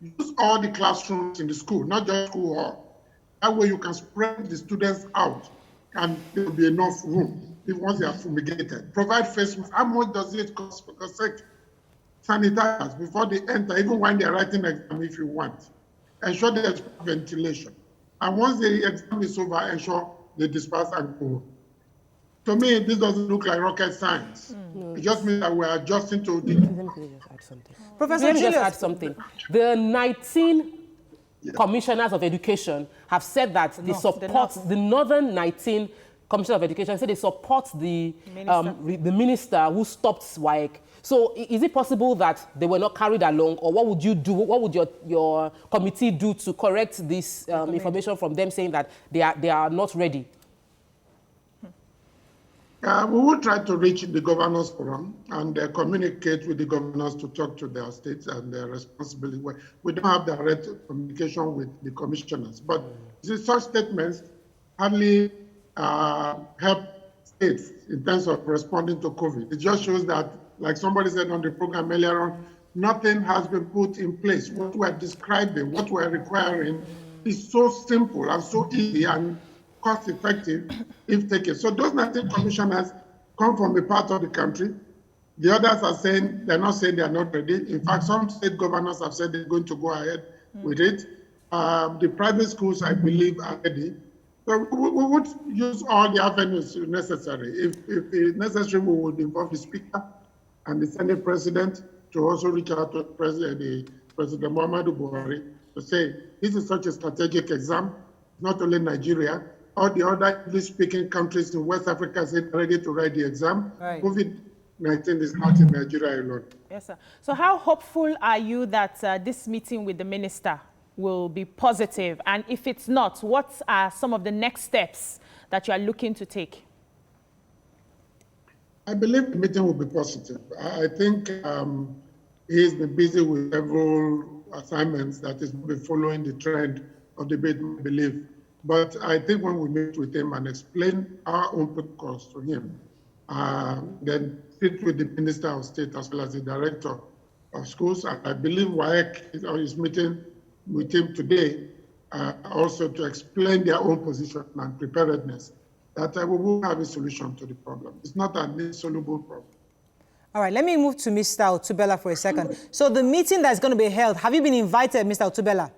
Use all the classrooms in the school, not just school hall. That way you can spread the students out and there will be enough room if once they are fumigated. Provide face masks. How much does it cost? For the sake, sanitize before they enter, even when they're writing exam if you want. Ensure there's ventilation. And once the exam is over, ensure they disperse and go. To me, this doesn't look like rocket science. It just means that we're adjusting to the... Let me just add something. Professor Julius. Just add something. The 19 commissioners of education have said that they support the northern 19 commissioners of education, said they support the minister who stopped WAEC. So is it possible that they were not carried along, or what would you do? What would your committee do to correct this information from them saying that they are not ready? We will try to reach the governors forum and communicate with the governors to talk to their states and their responsibility. We don't have direct communication with the commissioners, but such statements hardly help states in terms of responding to COVID. It just shows that, like somebody said on the program earlier on, nothing has been put in place. What we're describing, what we're requiring is so simple and so easy and cost-effective if taken. So those 19 commissioners come from a part of the country. The others are saying, they're not saying they're not ready. In fact, some state governors have said they're going to go ahead with it. The private schools, I believe, are ready. So we would use all the avenues necessary. If necessary, we would involve the Speaker and the Senate President to also reach out to President Muhammadu Buhari to say, this is such a strategic exam, not only Nigeria, all the other English-speaking countries in West Africa are ready to write the exam. Right. COVID-19 is not in Nigeria alone. Yes, sir. So how hopeful are you that this meeting with the minister will be positive? And if it's not, what are some of the next steps that you are looking to take? I believe the meeting will be positive. I think he's been busy with several assignments that is following the trend of debate, I believe. But I think when we meet with him and explain our own protocols to him, then sit with the Minister of State as well as the Director of Schools. I believe WAEC is meeting with him today also to explain their own position and preparedness, that we will have a solution to the problem. It's not an insoluble problem. All right, let me move to Mr. Otubela for a second. So the meeting that's going to be held, have you been invited, Mr. Otubela?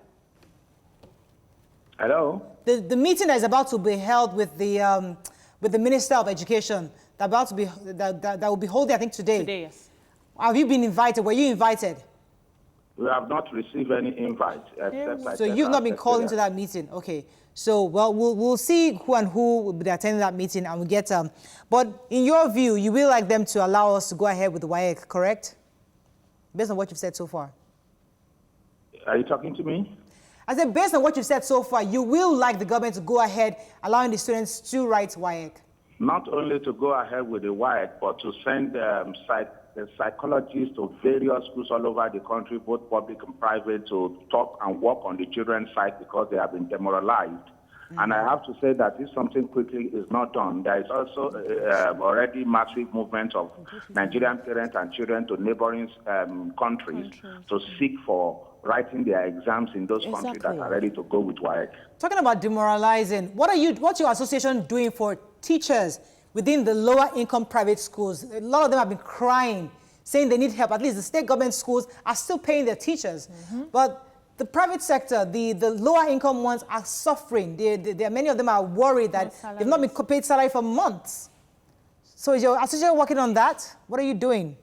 Hello? The meeting that is about to be held with the Minister of Education, that will be holding, I think, today. Today, yes. Have you been invited? Were you invited? We have not received any invite. Except So you've not been called into that meeting, okay? So well, we'll see who will be attending that meeting, and we'll get But in your view, you will like them to allow us to go ahead with the WAEC, correct? Based on what you've said so far. Are you talking to me? I said, based on what you've said so far, you will like the government to go ahead, allowing the students to write WAEC. Not only to go ahead with the WAEC, but to send psychologists to various schools all over the country, both public and private, to talk and work on the children's side because they have been demoralized. And I have to say that if something quickly is not done, there is also already massive movement of Nigerian parents and children to neighboring countries to seek for writing their exams in those countries that are ready to go with WAEC. Talking about demoralizing, what's your association doing for teachers within the lower income private schools? A lot of them have been crying, saying they need help. At least the state government schools are still paying their teachers. But the private sector, the lower income ones are suffering. Many of them are worried that they've not been paid salary for months. So is your association working on that? What are you doing?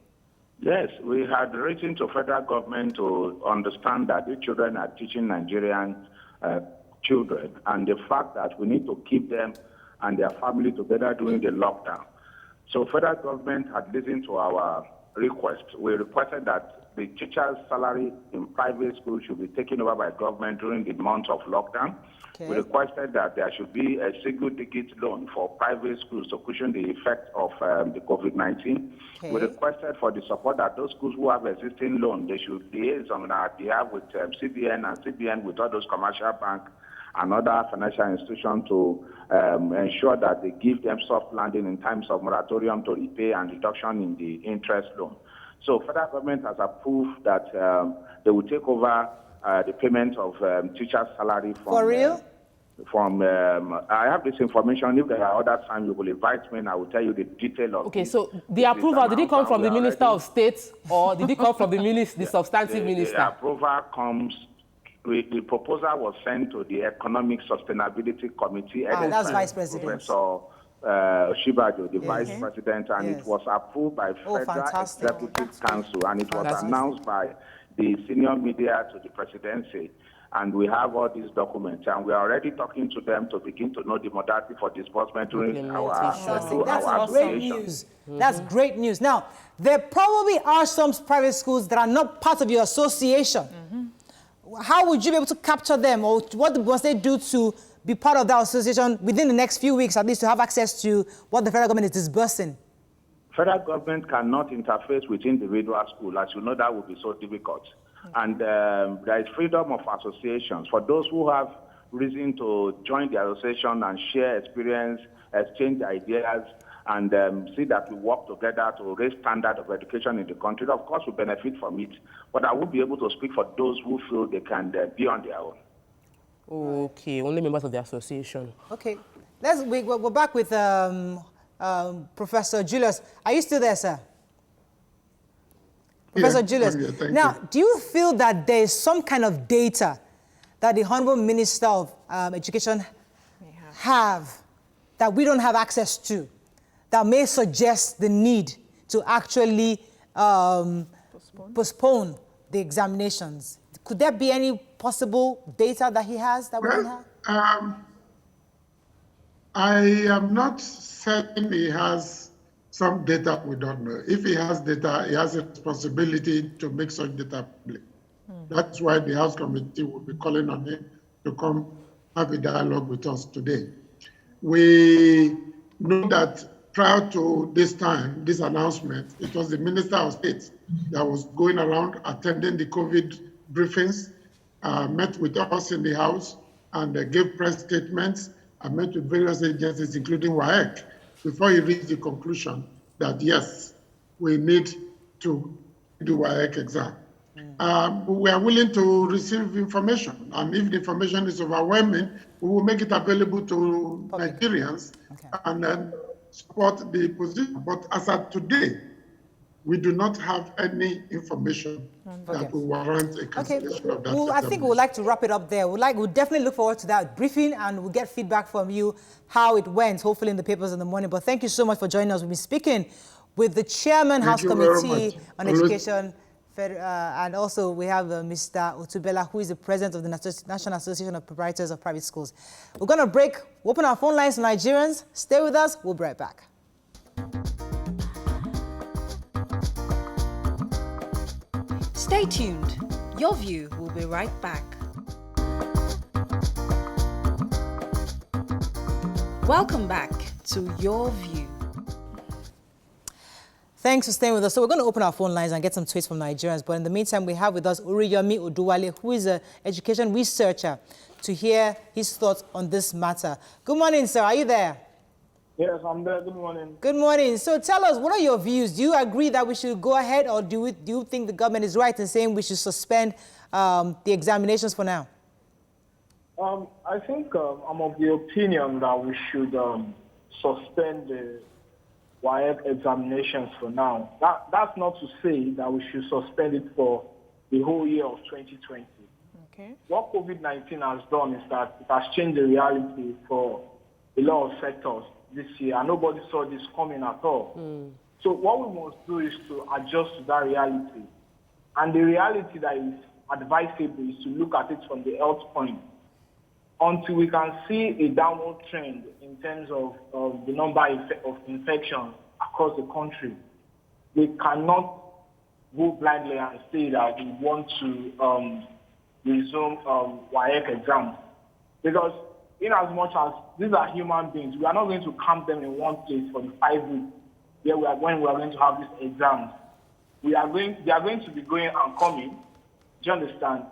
Yes, we had written to federal government to understand that the children are teaching Nigerian children, and the fact that we need to keep them and their family together during the lockdown. So federal government had listened to our request. We requested that the teacher's salary in private schools should be taken over by government during the month of lockdown. Okay. We requested that there should be a single-digit loan for private schools to cushion the effect of the COVID-19. Okay. We requested for the support that those schools who have existing loan, they should liaise on our behalf with CBN and CBN with all those commercial banks and other financial institutions to ensure that they give them soft landing in times of moratorium to repay and reduction in the interest loan. So federal government has approved that they will take over the payment of teachers' salary from... For real? I have this information. If there are other times you will invite me and I will tell you the detail of Okay, so the approval, did it come from the Minister of State or did it come from the substantive minister? The approval comes... The proposal was sent to the Economic Sustainability Committee. That's Vice President. Professor Shibajo, the Vice President, and it was approved by Federal Executive Council, and it was announced by the senior media to the presidency. And we have all these documents, and we are already talking to them to begin to know the modality for disbursement during our great news. That's great news. Now, there probably are some private schools that are not part of your association. How would you be able to capture them, or what must they do to be part of that association within the next few weeks, at least to have access to what the federal government is disbursing? Federal government cannot interface with individual schools. As you know, that would be so difficult. Okay. And there is freedom of associations. For those who have reason to join the association and share experience, exchange ideas, and see that we work together to raise standard of education in the country, of course, we benefit from it. But I will be able to speak for those who feel they can be on their own. Okay, only members of the association. Okay, we're back with Professor Julius. Are you still there, sir? Professor Julius, now, do you feel that there is some kind of data that the Honorable Minister of Education have that we don't have access to, that may suggest the need to actually postpone the examinations? Could there be any possible data that he has that we don't have? I am not certain he has some data we don't know. If he has data, he has a responsibility to make such data public. That's why the House Committee will be calling on him to come have a dialogue with us today. We know that prior to this time, this announcement, it was the Minister of State that was going around attending the COVID briefings, met with us in the House, and gave press statements, and met with various agencies, including WAEC, before he reached the conclusion that, yes, we need to do WAEC exam. We are willing to receive information, and if the information is overwhelming, we will make it available to Nigerians and then support the position. But as of today, we do not have any information that will warrant a cancellation of that. Well, I think we would like to wrap it up there. We'll definitely look forward to that briefing, and we'll get feedback from you how it went, hopefully in the papers in the morning. But thank you so much for joining us. We'll be speaking with the Chairman, House Committee on Education, And also we have Mr. Otubela, who is the president of the National Association of Proprietors of Private Schools. We're going to break. We'll open our phone lines to Nigerians. Stay with us. We'll be right back. Stay tuned. Your View will be right back. Welcome back to Your View. Thanks for staying with us. So we're going to open our phone lines and get some tweets from Nigerians. But in the meantime, we have with us Uriyomi Oduwale, who is an education researcher, to hear his thoughts on this matter. Good morning, sir. Are you there? Yes, I'm there. Good morning. Good morning. So tell us, what are your views? Do you agree that we should go ahead, or do you think the government is right in saying we should suspend the examinations for now? I think I'm of the opinion that we should suspend the WAEC examinations for now. That's not to say that we should suspend it for the whole year of 2020. Okay. What COVID-19 has done is that it has changed the reality for a lot of sectors this year, and nobody saw this coming at all. So what we must do is to adjust to that reality. And the reality that is advisable is to look at it from the health point. Until we can see a downward trend in terms of the number of infections across the country, we cannot go blindly and say that we want to resume WAEC exams. Because in as much as these are human beings, we are not going to camp them in one place for the 5 weeks when we are going to have these exams. They are going to be going and coming. Do you understand?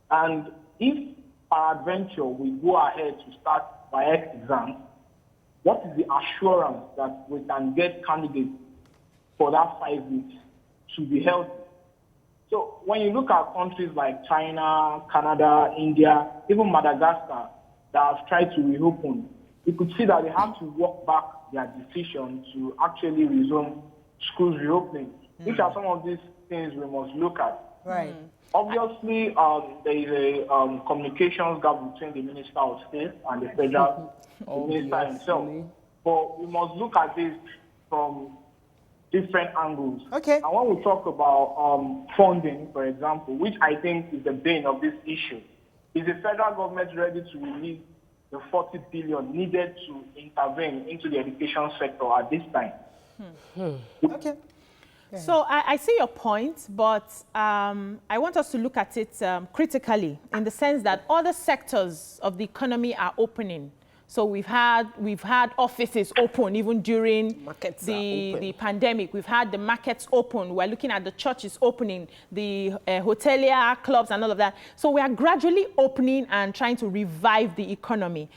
And if peradventure we go ahead to start WAEC exams, what is the assurance that we can get candidates for that 5 weeks to be healthy? So when you look at countries like China, Canada, India, even Madagascar, that have tried to reopen, you could see that they have to walk back their decision to actually resume schools reopening. Which are some of these things we must look at. Right. Obviously, there is a communications gap between the Minister of State and the federal minister himself. But we must look at this from different angles. Okay. And when we talk about funding, for example, which I think is the bane of this issue, is the federal government ready to release the 40 billion needed to intervene into the education sector at this time? Okay. So I see your point, but I want us to look at it critically in the sense that other sectors of the economy are opening. So we've had offices open even during the pandemic. We've had the markets open. We're looking at the churches opening, the hotelier clubs and all of that. So we are gradually opening and trying to revive the economy.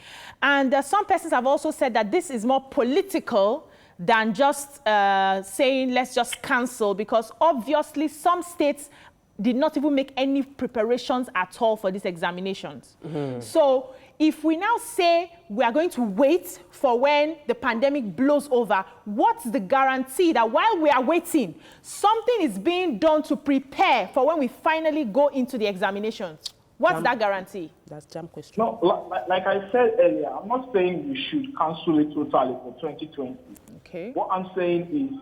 And some persons have also said that this is more political than just saying, let's just cancel, because obviously some states did not even make any preparations at all for these examinations. So if we now say we are going to wait for when the pandemic blows over, what's the guarantee that while we are waiting, something is being done to prepare for when we finally go into the examinations? What's that guarantee? That's jam question. No, like I said earlier, I'm not saying we should cancel it totally for 2020. Okay. What I'm saying is,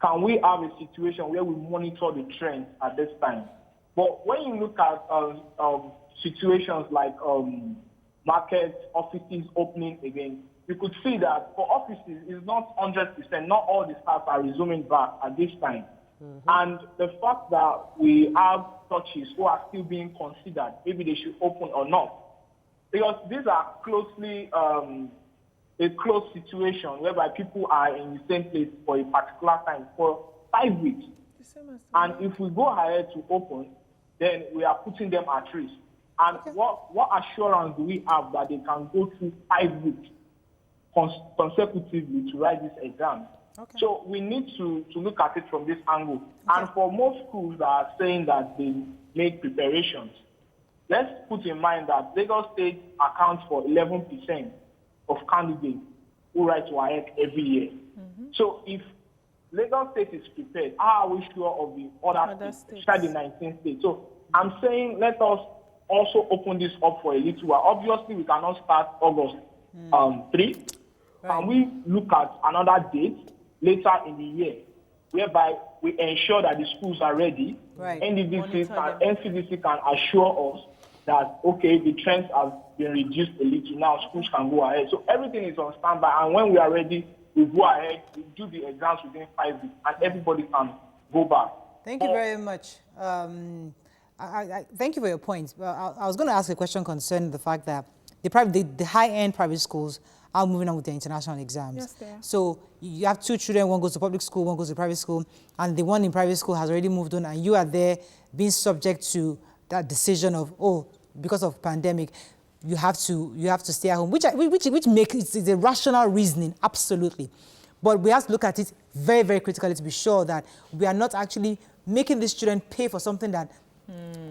can we have a situation where we monitor the trends at this time? But when you look at situations like markets, offices opening again, you could see that for offices, it's not 100%, not all the staff are resuming back at this time. And the fact that we have churches who are still being considered, maybe they should open or not. Because these are closely, a close situation whereby people are in the same place for a particular time for 5 weeks. And if we go ahead to open, then we are putting them at risk. And what assurance do we have that they can go through 5 weeks consecutively to write this exam? Okay. So we need to look at it from this angle. Okay. And for most schools that are saying that they make preparations, let's put in mind that Lagos State accounts for 11% of candidates who write WAEC every year. So if Lagos State is prepared, how are we sure of the other states, especially the 19 states? So I'm saying let us also open this up for a little while. Obviously, we cannot start August 3. Right. Can we look at another date later in the year whereby we ensure that the schools are ready. Right. NCDC can assure us that, okay, the trends have been reduced a little. Now schools can go ahead. So everything is on standby. And when we are ready, we go ahead, we do the exams within 5 weeks, and everybody can go back. Thank you very much. Thank you for your points. Well, I was going to ask a question concerning the fact that the high-end private schools are moving on with their international exams. Yes, they are. So you have 2 children, one goes to public school, one goes to private school, and the one in private school has already moved on, and you are there being subject to that decision of, oh, because of pandemic, you have to stay at home, which makes it's a rational reasoning, absolutely. But we have to look at it very, very critically to be sure that we are not actually making these children pay for something that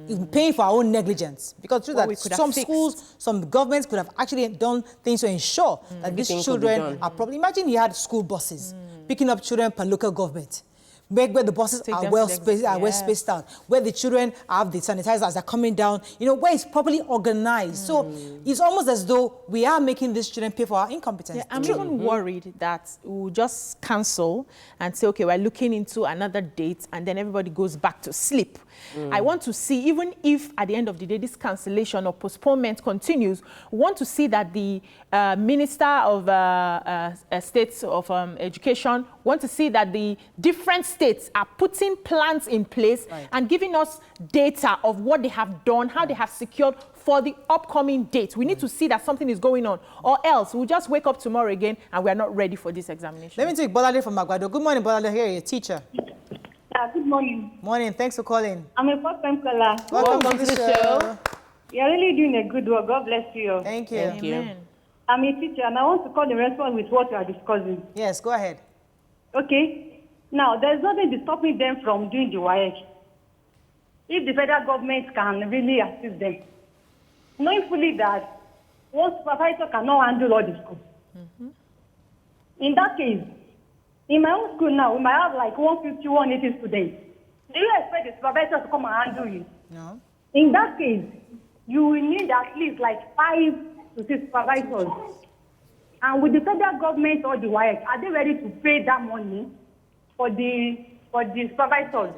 is paying for our own negligence. Because some schools, some governments could have actually done things to ensure that these children are probably, imagine you had school buses picking up children per local government. Where the buses are well spaced out, where the children have the sanitizers as they're coming down, where it's properly organized. So it's almost as though we are making these children pay for our incompetence. Yeah, I'm even worried that we'll just cancel and say, okay, we're looking into another date, and then everybody goes back to sleep. I want to see, even if at the end of the day this cancellation or postponement continues, we want to see that the Minister of States of Education want to see that the different states are putting plans in place and giving us data of what they have done, how they have secured for the upcoming date. We need to see that something is going on, or else we'll just wake up tomorrow again and we're not ready for this examination. Let me take Bolade from Aguado. Good morning, Bolade. Here, you're a teacher. Good morning. Morning. Thanks for calling. I'm a first-time caller. Welcome to the show. You're really doing a good work. God bless you. Thank you. Thank you. I'm a teacher, and I want to call in response with what you are discussing. Yes, go ahead. Okay. Now, there's nothing stopping them from doing the WASSCE. If the federal government can really assist them, knowing fully that one supervisor cannot handle all the schools. In that case, in my own school now, we might have like 150, 180 students. Do you expect the supervisor to come and handle you? No. In that case, you will need at least like 5 to 6 supervisors. And with the federal government or the WASSCE, are they ready to pay that money for the supervisors?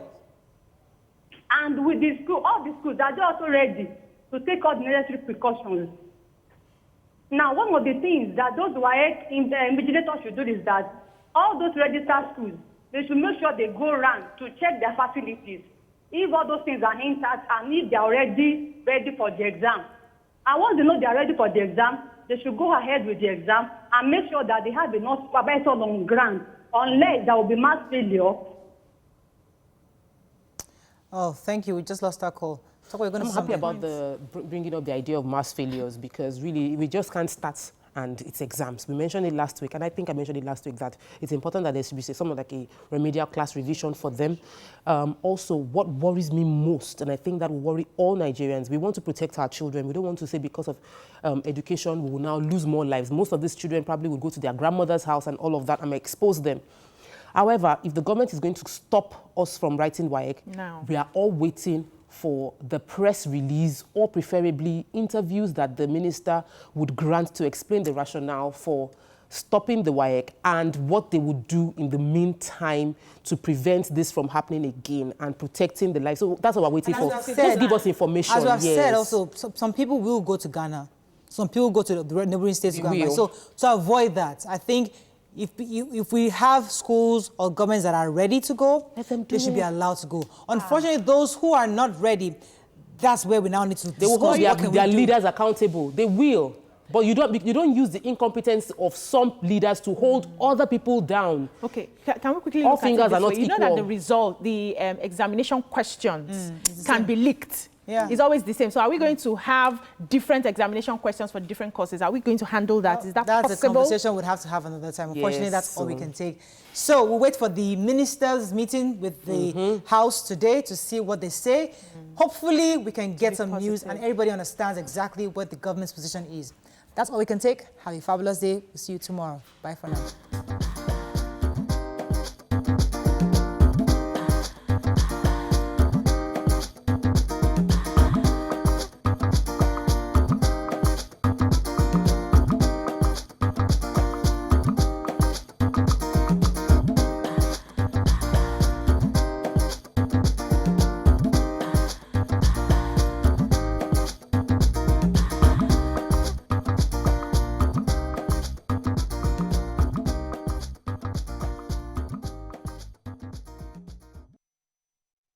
And with the school, all the schools, are they also ready to take all the necessary precautions? Now, one of the things that those WASSCE invigilators should do is that all those registered schools, they should make sure they go around to check their facilities, if all those things are intact and if they are already ready for the exam. And once they know they are ready for the exam, they should go ahead with the exam and make sure that they have enough supervisors on ground, unless there will be mass failure. Oh, thank you. We just lost our call. So we're going to I'm happy about bringing up the idea of mass failures, because really we just can't start and it's exams. We mentioned it last week, and I think I mentioned it last week, that it's important that there should be something like a remedial class revision for them. Also, what worries me most, and I think that will worry all Nigerians, we want to protect our children. We don't want to say because of education we will now lose more lives. Most of these children probably will go to their grandmother's house and all of that and expose them. However, if the government is going to stop us from writing WASSCE, we are all waiting for the press release, or preferably interviews that the minister would grant to explain the rationale for stopping the WASSCE and what they would do in the meantime to prevent this from happening again and protecting the lives. So that's what we're waiting for. Just give us information. As I've said also, some people will go to Ghana. Some people go to the neighboring states to Ghana. So to avoid that, I think if we have schools or governments that are ready to go, they should be allowed to go. Unfortunately, those who are not ready, that's where we now need to. They will hold their leaders accountable. They will, but you don't use the incompetence of some leaders to hold other people down. Okay, can we quickly all look fingers at it are not equal? You know that the result, the examination questions can be leaked. Yeah. It's always the same. So are we going to have different examination questions for different courses? Are we going to handle that? Is that possible? That's a conversation we'd have to have another time. Unfortunately, that's all we can take. So we'll wait for the ministers' meeting with the House today to see what they say. Hopefully, we can get some news and everybody understands exactly what the government's position is. That's all we can take. Have a fabulous day. We'll see you tomorrow. Bye for now.